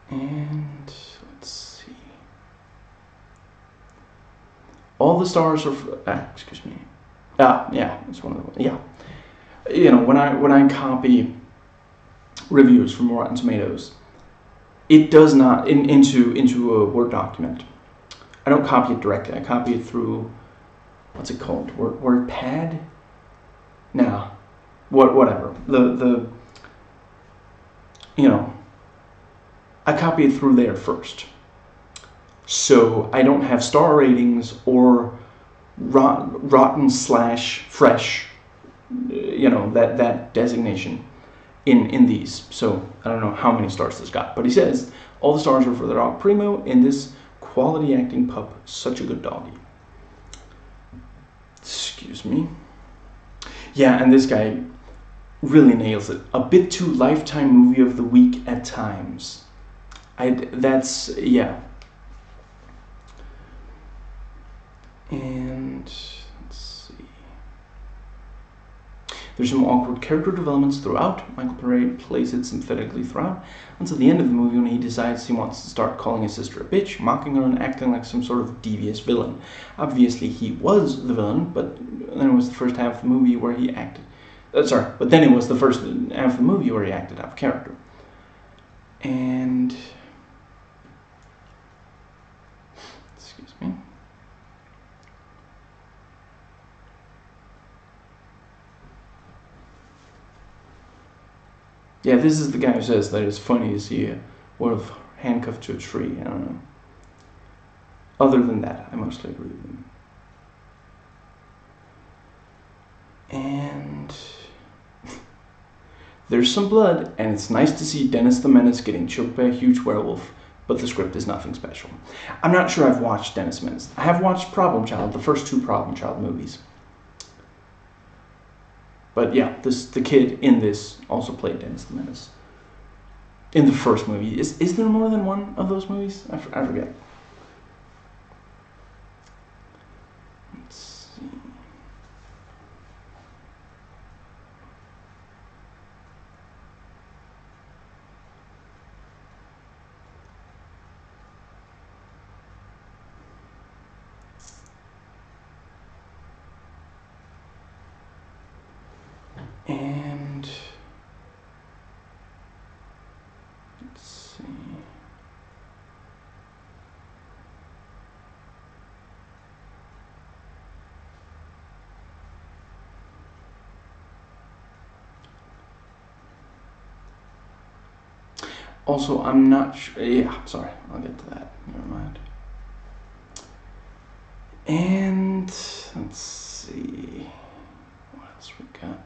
And let's see. All the stars are. Excuse me. Yeah, it's one of the. Yeah, when I copy reviews from Rotten Tomatoes, it does not into a Word document. I don't copy it directly. I copy it through, what's it called? WordPad? No, whatever. I copy it through there first. So I don't have star ratings or rotten/fresh, that designation in these. So I don't know how many stars this got, but he says all the stars are for the dog Primo in this quality acting pup, such a good doggy. Excuse me. Yeah, and this guy really nails it. A bit too Lifetime movie of the week at times. Yeah. And let's see. There's some awkward character developments throughout. Michael Paré plays it sympathetically throughout, until the end of the movie when he decides he wants to start calling his sister a bitch, mocking her and acting like some sort of devious villain. Obviously he was the villain, but then it was the first half of the movie where he acted. But then it was the first half of the movie where he acted out of character. And excuse me. Yeah, this is the guy who says that it's funny to see a werewolf handcuffed to a tree. I don't know. Other than that, I mostly agree with him. And there's some blood, and it's nice to see Dennis the Menace getting choked by a huge werewolf, but the script is nothing special. I'm not sure I've watched Dennis the Menace. I have watched Problem Child, the first two Problem Child movies. But yeah, the kid in this also played Dennis the Menace. In the first movie. Is there more than one of those movies? I forget. Let's see. And Also, I'm not sure. Yeah, sorry, I'll get to that. Never mind. And let's see what else we got.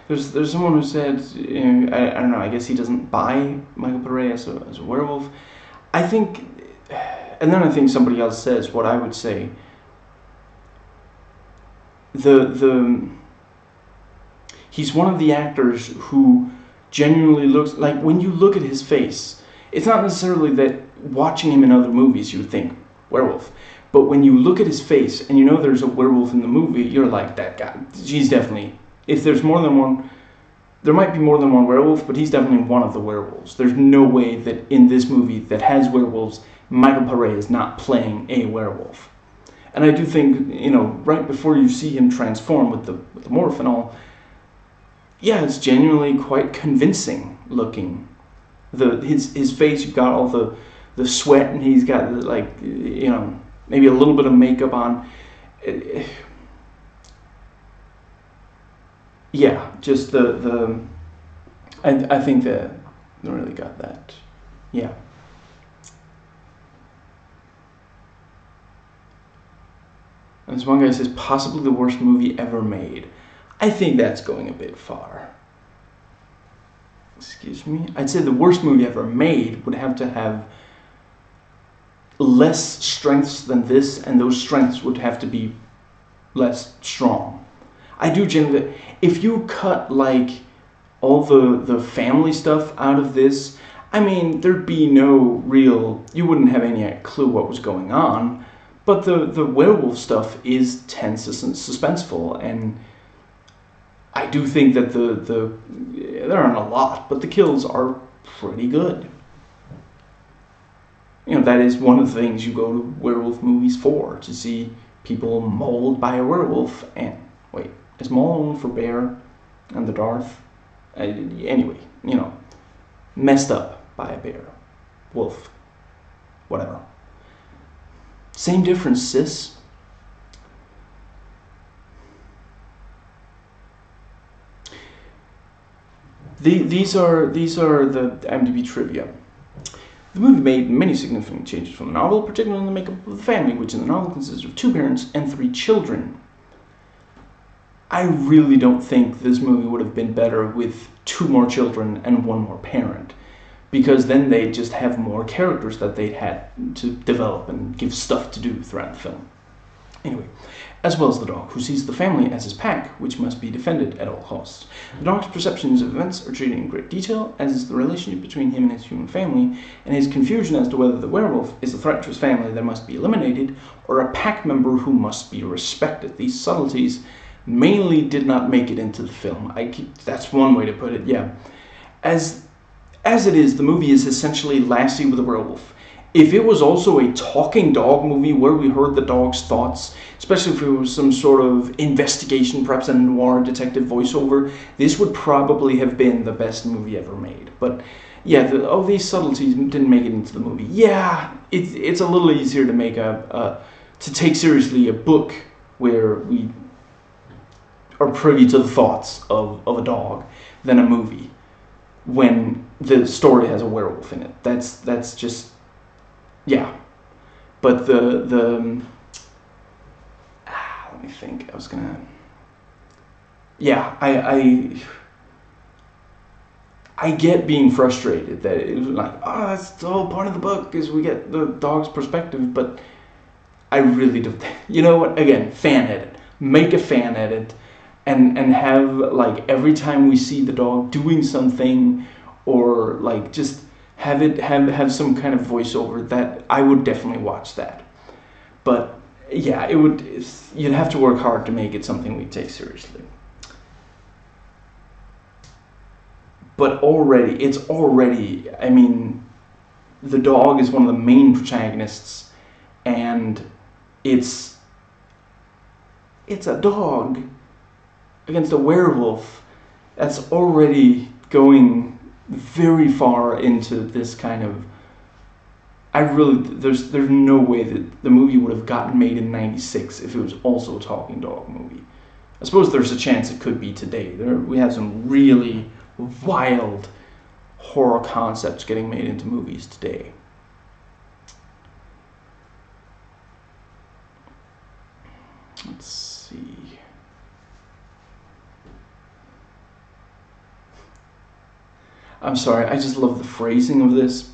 There's someone who said, I don't know, I guess he doesn't buy Michael Pare as a werewolf. I think, and then I think somebody else says what I would say. He's one of the actors who genuinely looks like, when you look at his face, it's not necessarily that watching him in other movies you would think werewolf, but when you look at his face and you know there's a werewolf in the movie, you're like, that guy, he's definitely, if there's more than one, there might be more than one werewolf, but he's definitely one of the werewolves. There's no way that in this movie that has werewolves, Michael Pare is not playing a werewolf. And I do think, right before you see him transform with the morph and all, yeah, it's genuinely quite convincing looking. His face, you've got all the sweat, and he's got maybe a little bit of makeup on. Yeah, just I think that they really got that. Yeah. And this one guy says, possibly the worst movie ever made. I think that's going a bit far. Excuse me? I'd say the worst movie ever made would have to have less strengths than this, and those strengths would have to be less strong. I do generally, if you cut like all the family stuff out of this, I mean, there'd be no real, you wouldn't have any clue what was going on, but the werewolf stuff is tense and suspenseful, and I do think that there aren't a lot, but the kills are pretty good. That is one of the things you go to werewolf movies for, to see people mauled by a werewolf. And wait, is maul only for Bear and the Darth? Anyway, messed up by a bear, wolf, whatever. Same difference, sis. These are the IMDb trivia. The movie made many significant changes from the novel, particularly in the makeup of the family, which in the novel consists of 2 parents and 3 children. I really don't think this movie would have been better with 2 more children and 1 more parent, because then they'd just have more characters that they'd had to develop and give stuff to do throughout the film. Anyway, as well as the dog, who sees the family as his pack, which must be defended at all costs. The dog's perceptions of events are treated in great detail, as is the relationship between him and his human family, and his confusion as to whether the werewolf is a threat to his family that must be eliminated, or a pack member who must be respected. These subtleties mainly did not make it into the film. That's one way to put it, yeah. As it is, the movie is essentially Lassie with a werewolf. If it was also a talking dog movie where we heard the dog's thoughts, especially if it was some sort of investigation, perhaps a noir detective voiceover, this would probably have been the best movie ever made. But yeah, all these subtleties didn't make it into the movie. Yeah, it's a little easier to make to take seriously a book where we are privy to the thoughts of a dog than a movie when the story has a werewolf in it. That's just, yeah. But let me think. I get being frustrated that it was like, that's the whole point of the book, is we get the dog's perspective, but I really don't. You know what? Again, fan edit. Make a fan edit and have, like, every time we see the dog doing something, or like just have some kind of voiceover, that I would definitely watch that. But yeah, you'd have to work hard to make it something we take seriously. But already, I mean, the dog is one of the main protagonists, and it's a dog against a werewolf. That's already going very far into this kind of there's no way that the movie would have gotten made in '96 if it was also a talking dog movie. I suppose there's a chance it could be today. We have some really wild horror concepts getting made into movies today. Let's see. I'm sorry, I just love the phrasing of this.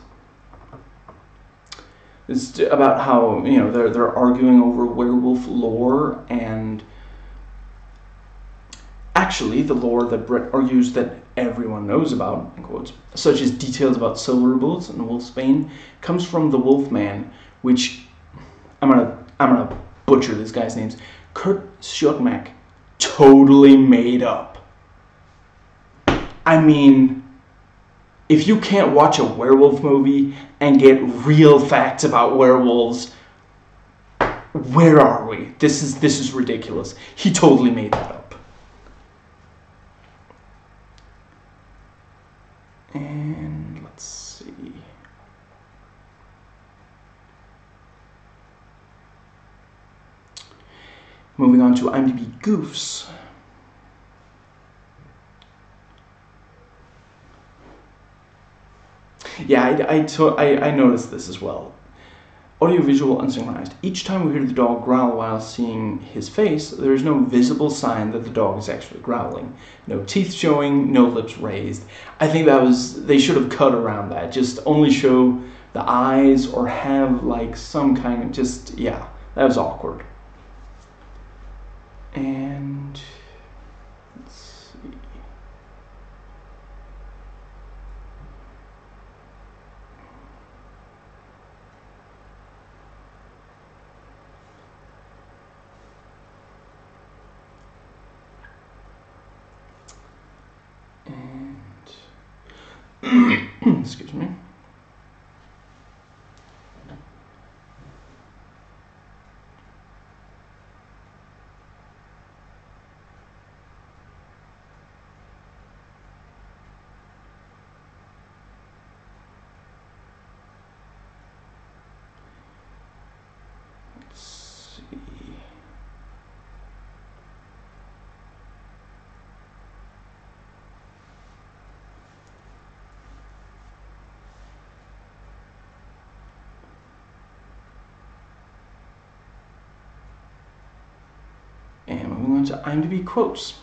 It's about how, they're arguing over werewolf lore, and actually the lore that Brett argues that everyone knows about, in quotes, such as details about silver bullets and wolfsbane, comes from the Wolfman, which I'm gonna butcher this guy's names. Kurt Schutmack totally made up. I mean, if you can't watch a werewolf movie and get real facts about werewolves, where are we? This is ridiculous. He totally made that up. And let's see. Moving on to IMDb goofs. Yeah, I noticed this as well. Audiovisual unsynchronized. Each time we hear the dog growl while seeing his face, there is no visible sign that the dog is actually growling. No teeth showing, no lips raised. I think they should have cut around that. Just only show the eyes or have like some kind of that was awkward. And let's see. And excuse me. And moving on to IMDb quotes.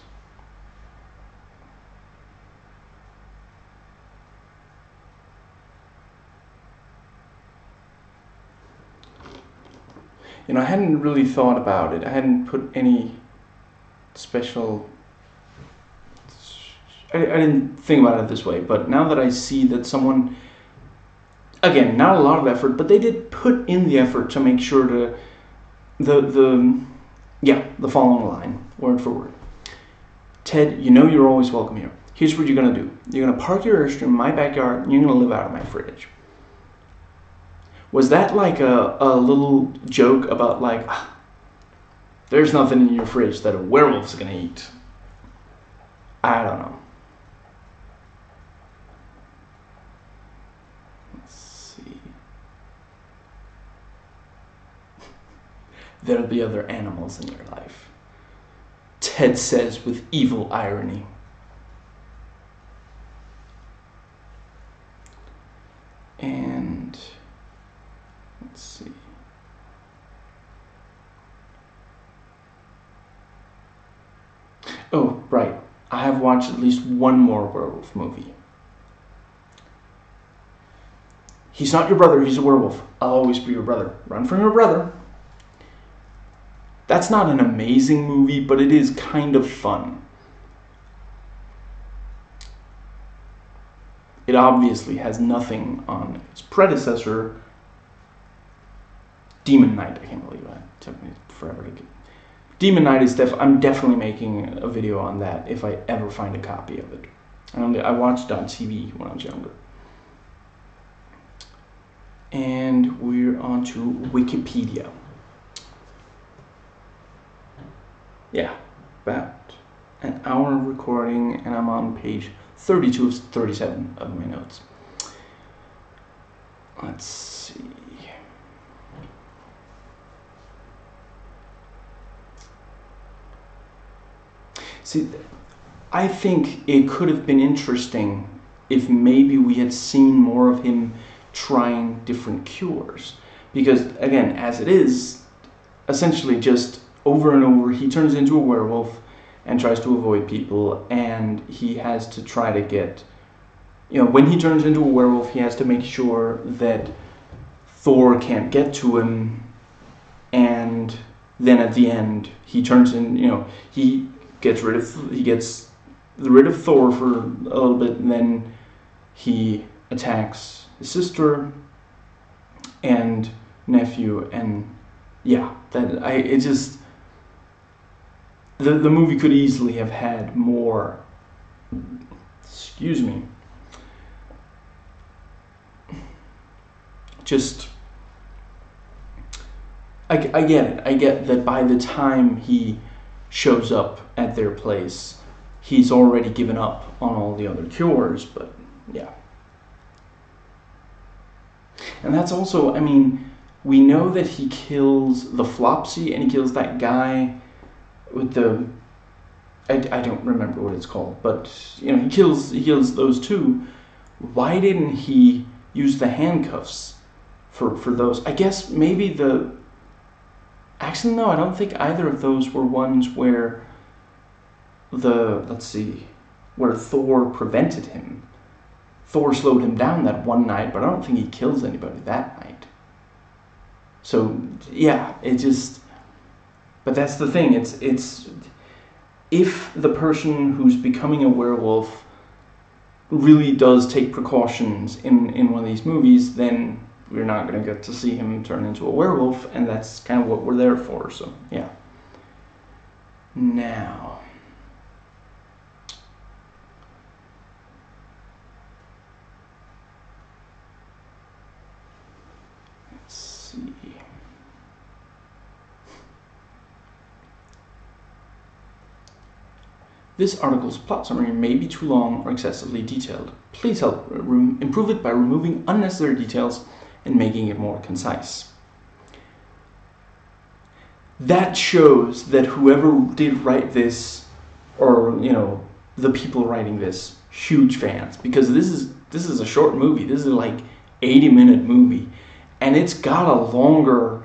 I hadn't really thought about it. I hadn't put any special... I didn't think about it this way, but now that I see that someone... Again, not a lot of effort, but they did put in the effort to make sure to... The following line, word for word. Ted, you're always welcome here. Here's what you're going to do. You're going to park your Airstream in my backyard, and you're going to live out of my fridge. Was that like a little joke about like, there's nothing in your fridge that a werewolf's going to eat? I don't know. Let's see. There'll be other animals in your life, Ted says with evil irony. And let's see. Oh, right. I have watched at least one more werewolf movie. He's not your brother, he's a werewolf. I'll always be your brother. Run from your brother. That's not an amazing movie, but it is kind of fun. It obviously has nothing on its predecessor, Demon Knight. I can't believe that. It took me forever to get. Demon Knight is I'm definitely making a video on that if I ever find a copy of it. I watched it on TV when I was younger. And we're on to Wikipedia. Yeah, about an hour of recording, and I'm on page 32 of 37 of my notes. Let's see. See, I think it could have been interesting if maybe we had seen more of him trying different cures. Because, again, as it is, essentially just over and over, he turns into a werewolf and tries to avoid people, and he has to try to get... when he turns into a werewolf, he has to make sure that Thor can't get to him, and then at the end, he turns in, he gets rid of Thor for a little bit, and then he attacks his sister and nephew, and the movie could easily have had more. Excuse me. Just, I get it. I get that by the time he shows up at their place, he's already given up on all the other cures, but yeah. And that's also, we know that he kills the Flopsy, and he kills that guy with the... I don't remember what it's called, but, he kills those two. Why didn't he use the handcuffs for those? I guess maybe the... Actually, no, I don't think either of those were ones where where Thor prevented him. Thor slowed him down that one night, but I don't think he kills anybody that night. So, yeah, but that's the thing, it's if the person who's becoming a werewolf really does take precautions in one of these movies, then we're not going to get to see him turn into a werewolf, and that's kind of what we're there for, so, yeah. Now... see. This article's plot summary may be too long or excessively detailed. Please help improve it by removing unnecessary details and making it more concise. That shows that whoever did write this, or the people writing this, huge fans, because this is a short movie. This is like 80-minute movie. And it's got a longer,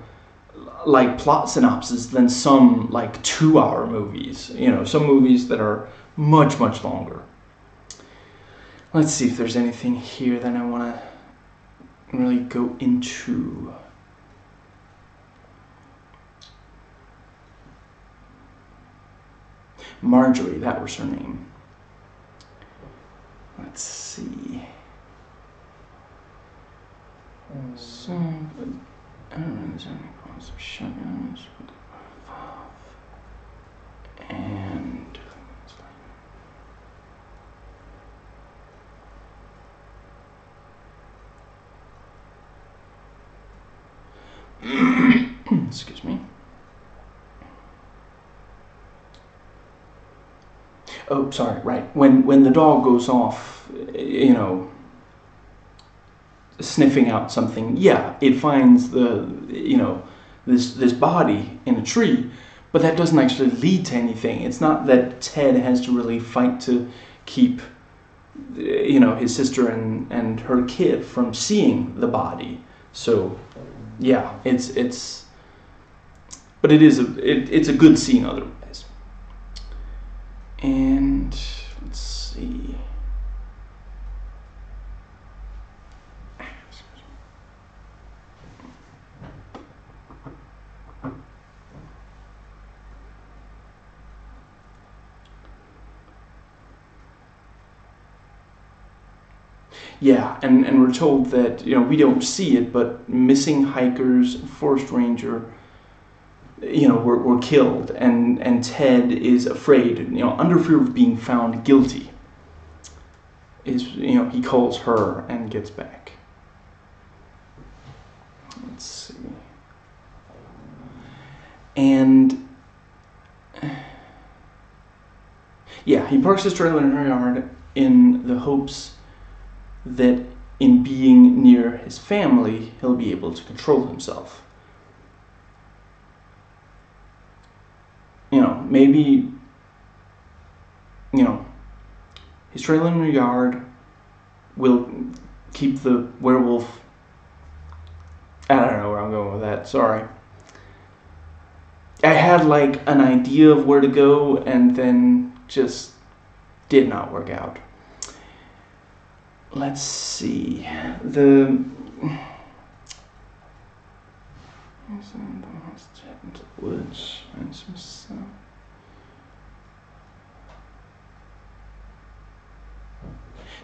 plot synopsis than some, 2-hour movies. Some movies that are much, much longer. Let's see if there's anything here that I want to really go into. Marjorie, that was her name. Let's see. So, I don't know, there's any problems with shotguns, and excuse me. Oh, sorry, right. When the dog goes off, sniffing out something, yeah, it finds this body in a tree, but that doesn't actually lead to anything. It's not that Ted has to really fight to keep his sister and her kid from seeing the body. So yeah, but it's a good scene otherwise. And let's see. Yeah, and we're told that, we don't see it, but missing hikers, forest ranger, were killed, and Ted is afraid, under fear of being found guilty, he calls her and gets back. Let's see. And yeah, he parks his trailer in her yard in the hopes that in being near his family, he'll be able to control himself. Maybe you know, he's trailing in a yard, will keep the werewolf. I don't know where I'm going with that, sorry. I had like an idea of where to go and then just did not work out. Let's see. The woods and some stuff.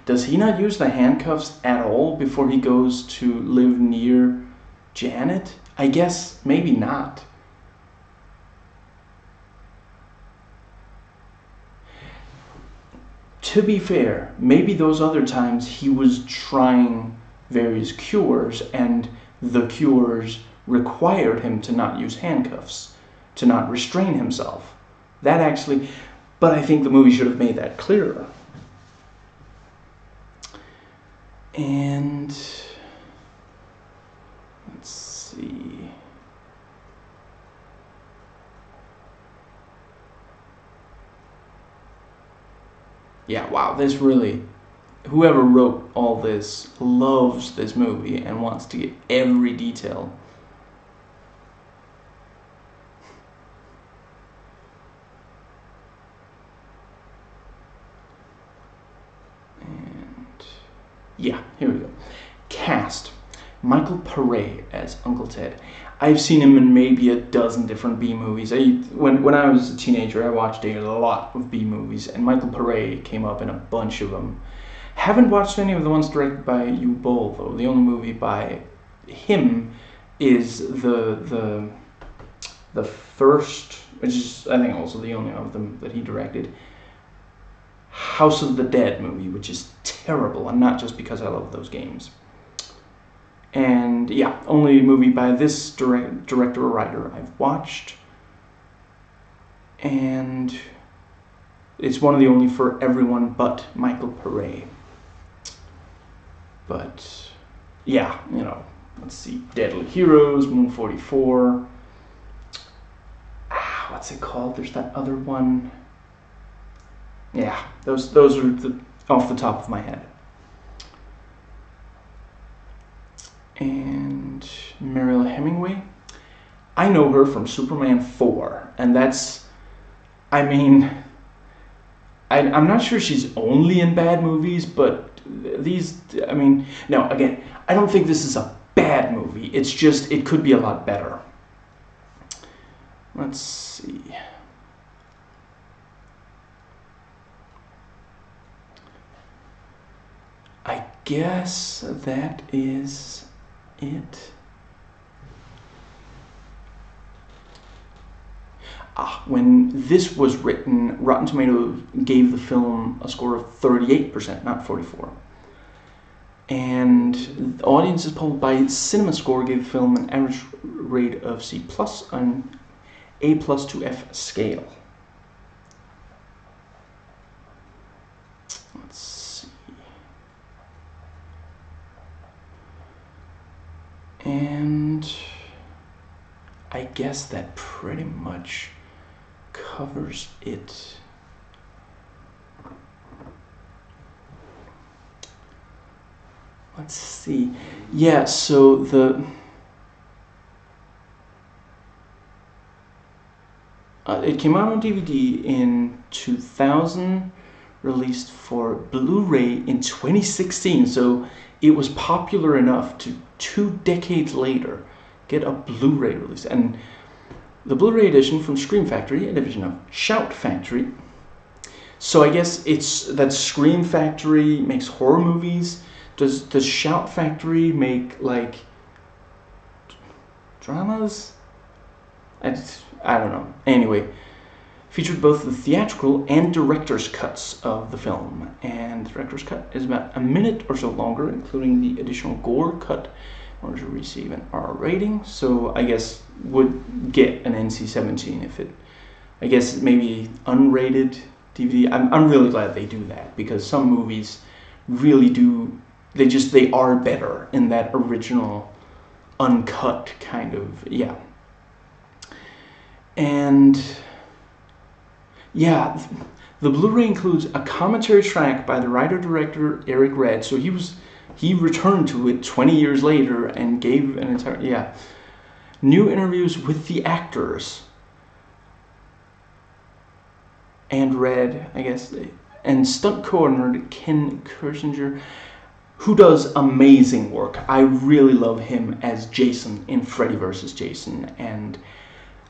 Does he not use the handcuffs at all before he goes to live near Janet? I guess maybe not. To be fair, maybe those other times he was trying various cures and the cures required him to not use handcuffs, to not restrain himself. That actually, but I think the movie should have made that clearer. And let's see. Yeah, wow, this really, whoever wrote all this loves this movie and wants to get every detail. And yeah, here we go. Cast. Michael Paré as Uncle Ted. I've seen him in maybe a dozen different B movies. When I was a teenager, I watched a lot of B movies, and Michael Paré came up in a bunch of them. Haven't watched any of the ones directed by Uwe Boll, though. The only movie by him is the first, which is I think also the only of them that he directed, House of the Dead movie, which is terrible, and not just because I love those games. And yeah, only movie by this director or writer I've watched. And it's one of the only for everyone but Michael Paré. But yeah, you know, let's see. Deadly Heroes, Moon 44. What's it called? There's that other one. Yeah, those are off the top of my head. And Mariel Hemingway. I know her from Superman 4, and that's, I mean, I'm not sure she's only in bad movies, but these, I mean, no, again, I don't think this is a bad movie. It's just, it could be a lot better. Let's see. I guess that is it. When this was written, Rotten Tomatoes gave the film a score of 38%, not 44%. And the audience is polled by CinemaScore gave the film an average rate of C+ on A+ to F scale. Let's see. And I guess that pretty much covers it. Let's see. Yeah, so it came out on DVD in 2000, released for Blu-ray in 2016. So it was popular enough to 2 decades later get a Blu-ray release. And the Blu-ray edition from Scream Factory, a division of Shout Factory. So I guess it's that Scream Factory makes horror movies. Does Shout Factory make like dramas? I don't know. Anyway, featured both the theatrical and director's cuts of the film, and the director's cut is about a minute or so longer, including the additional gore cut in order to receive an R rating. So I guess would get an NC-17 if it, I guess maybe unrated DVD. I'm really glad they do that, because some movies really do, they are better in that original uncut kind of, yeah. And yeah, The Blu-ray includes a commentary track by the writer-director Eric Red. So he returned to it 20 years later and gave an entire, new interviews with the actors. And Red, I guess, and stunt coordinator Ken Kirsinger, who does amazing work. I really love him as Jason in Freddy vs. Jason. And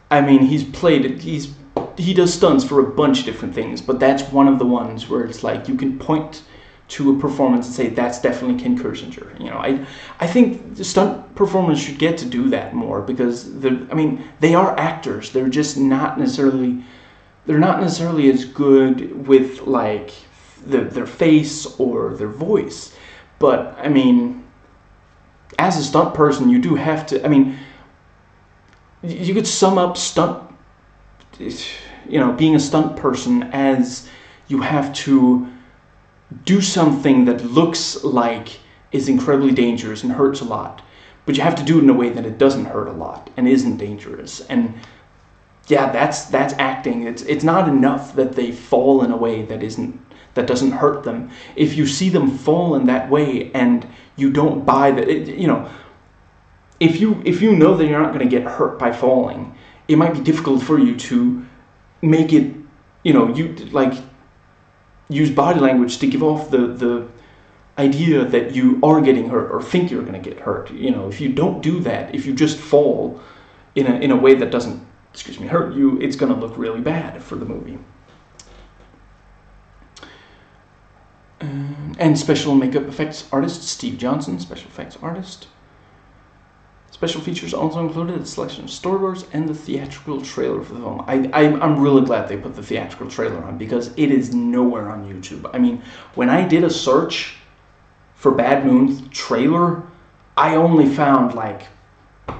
I mean, he does stunts for a bunch of different things, but that's one of the ones where it's like you can point to a performance and say that's definitely Ken Kirsinger. You know, I think the stunt performers should get to do that more, because they are actors. They're just not necessarily as good with like their face or their voice. But I mean, as a stunt person, you do have to. I mean, you could sum up being a stunt person as you have to do something that looks like is incredibly dangerous and hurts a lot, but you have to do it in a way that it doesn't hurt a lot and isn't dangerous. And yeah, that's acting. It's not enough that they fall in a way that doesn't hurt them. If you see them fall in that way and you don't buy that, if you know that you're not going to get hurt by falling, it might be difficult for you to make it, use body language to give off the idea that you are getting hurt or think you're going to get hurt. If you don't do that, if you just fall in a way that doesn't, hurt you, it's going to look really bad for the movie. And special makeup effects artist Steve Johnson, special effects artist. Special features also included a selection of storyboards and the theatrical trailer for the film. I'm really glad they put the theatrical trailer on, because it is nowhere on YouTube. I mean, when I did a search for Bad Moon trailer, I only found like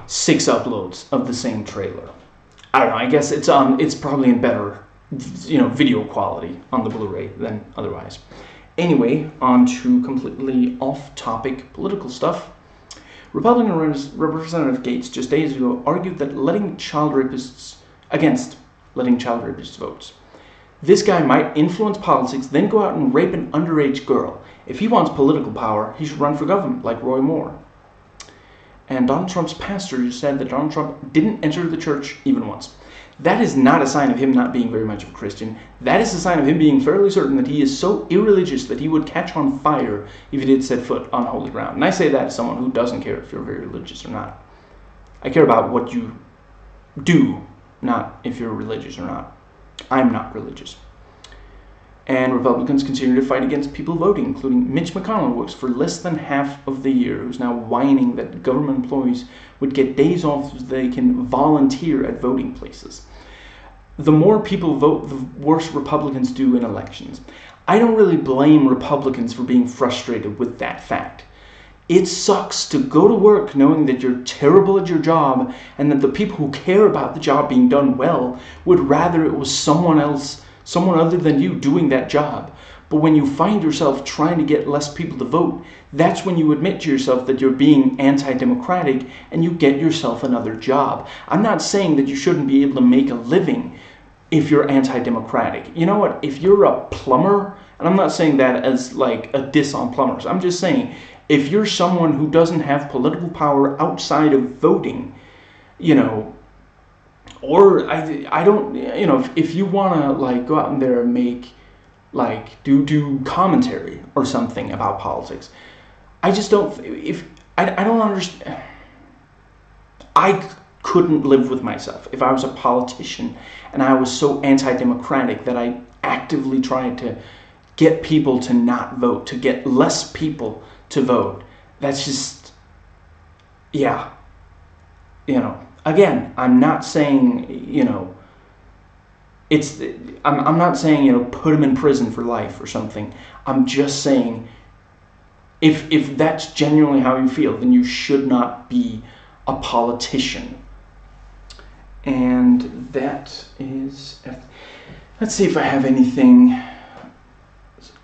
6 uploads of the same trailer. I don't know, I guess it's probably in better video quality on the Blu-ray than otherwise. Anyway, on to completely off-topic political stuff. Republican Representative Gates just days ago argued that against letting child rapists vote. This guy might influence politics, then go out and rape an underage girl. If he wants political power, he should run for government like Roy Moore. And Donald Trump's pastor just said that Donald Trump didn't enter the church even once. That is not a sign of him not being very much of a Christian. That is a sign of him being fairly certain that he is so irreligious that he would catch on fire if he did set foot on holy ground. And I say that as someone who doesn't care if you're very religious or not. I care about what you do, not if you're religious or not. I'm not religious. And Republicans continue to fight against people voting, including Mitch McConnell, who works for less than half of the year, who's now whining that government employees would get days off so they can volunteer at voting places. The more people vote, the worse Republicans do in elections. I don't really blame Republicans for being frustrated with that fact. It sucks to go to work knowing that you're terrible at your job and that the people who care about the job being done well would rather it was someone other than you doing that job. But when you find yourself trying to get less people to vote, that's when you admit to yourself that you're being anti-democratic and you get yourself another job. I'm not saying that you shouldn't be able to make a living if you're anti-democratic. You know what? If you're a plumber, and I'm not saying that as like a diss on plumbers, I'm just saying if you're someone who doesn't have political power outside of voting, or I don't, if you want to like go out in there and make like do commentary or something about politics, I just don't, I don't understand. I couldn't live with myself if I was a politician and I was so anti-democratic that I actively tried to get people to not vote, to get less people to vote. That's just, again, I'm not saying, I'm not saying, put him in prison for life or something. I'm just saying, if that's genuinely how you feel, then you should not be a politician. And that is, let's see if I have anything,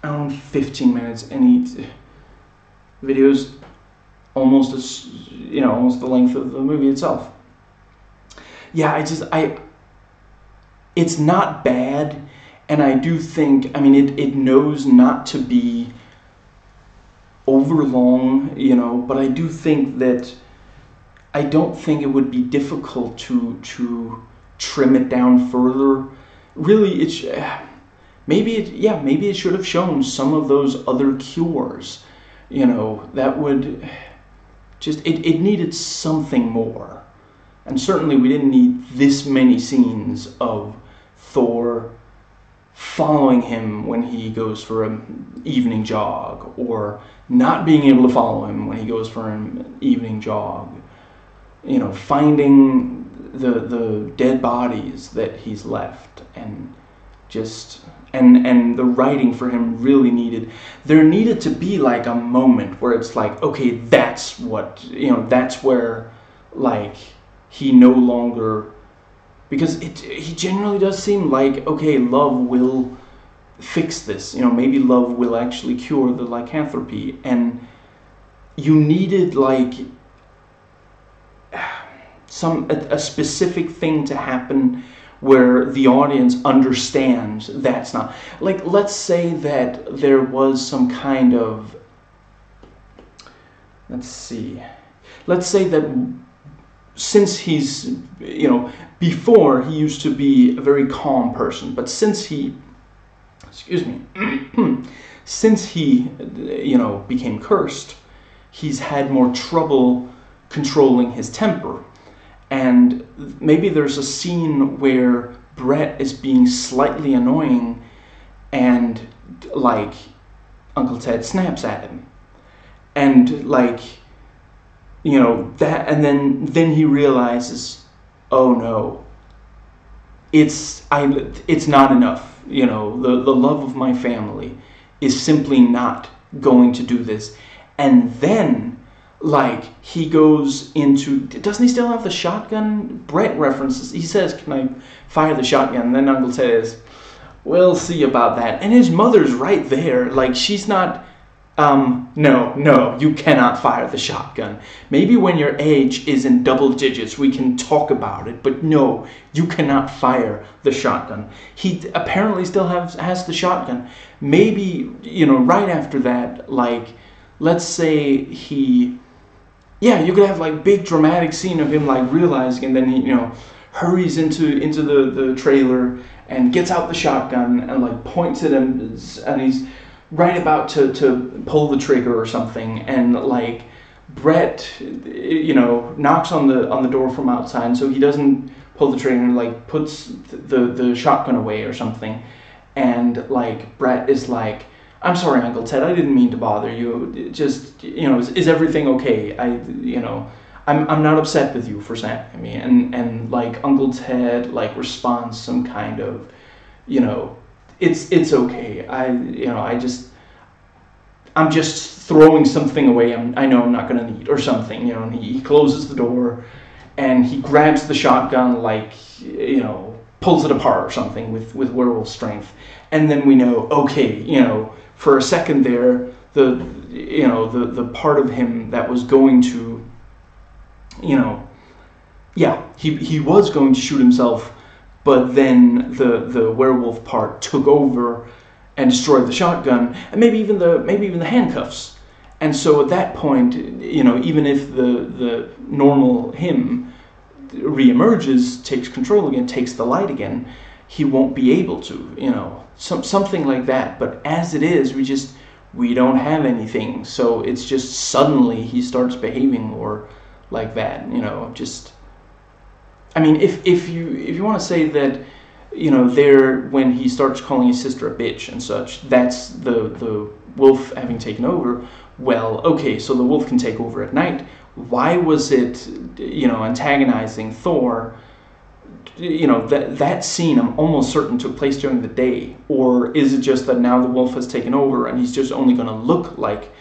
around 15 minutes, any videos almost as, almost the length of the movie itself. Yeah, it's not bad, And I do think, I mean, it knows not to be over long, but I do think that I don't think it would be difficult to trim it down further. Really, maybe it should have shown some of those other cures. That would just it needed something more. And certainly we didn't need this many scenes of Thor following him when he goes for an evening jog, or not being able to follow him when he goes for an evening jog. Finding the dead bodies that he's left, and just and the writing for him really there needed to be like a moment where it's like, okay, that's what, that's where, like, he no longer, because he generally does seem like, okay, love will fix this, maybe love will actually cure the lycanthropy, and you needed like a specific thing to happen where the audience understands that's not, like, let's say that there was some kind of, let's say that since he's, before he used to be a very calm person, but since he became cursed, he's had more trouble controlling his temper. And maybe there's a scene where Brett is being slightly annoying, and like Uncle Ted snaps at him, and like, that, and then he realizes, oh no, it's not enough. The love of my family is simply not going to do this. And then, like, he goes into, doesn't he still have the shotgun? Brett references, he says, can I fire the shotgun? And then Uncle Ted is, we'll see about that. And his mother's right there, like, she's not, no, you cannot fire the shotgun. Maybe when your age is in double digits, we can talk about it, but no, you cannot fire the shotgun. He apparently still has the shotgun. Maybe, right after that, like, let's say you could have like big dramatic scene of him like realizing, and then he, hurries into the trailer and gets out the shotgun and like points at him, and he's right about to pull the trigger or something, and like Brett, knocks on the door from outside, so he doesn't pull the trigger and like puts the shotgun away or something, and like Brett is like, I'm sorry, Uncle Ted, I didn't mean to bother you. Just, is everything okay? I'm not upset with you for saying me. And like Uncle Ted like responds some kind of, it's okay. I'm just throwing something away. I know I'm not gonna need, or something. And he closes the door, and he grabs the shotgun, like, pulls it apart or something with werewolf strength. And then we know, okay, for a second there, the part of him that was going to, he was going to shoot himself, but then the werewolf part took over and destroyed the shotgun, and maybe even the handcuffs. And so at that point, even if the normal him reemerges, takes control again, takes the light again, he won't be able to, something like that. But as it is, we don't have anything, so it's just suddenly he starts behaving more like that. I mean, if you want to say that, when he starts calling his sister a bitch and such, that's the wolf having taken over. Well, okay, so the wolf can take over at night. Why was it, antagonizing Thor? That scene, I'm almost certain, took place during the day. Or is it just that now the wolf has taken over and he's just only going to look like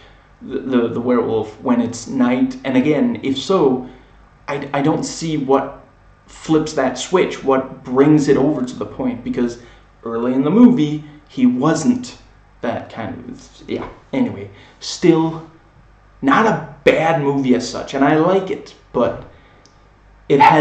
the werewolf when it's night? And again, if so, I don't see what flips that switch, what brings it over to the point, because early in the movie, he wasn't that kind of, Anyway, still not a bad movie as such, and I like it, but it has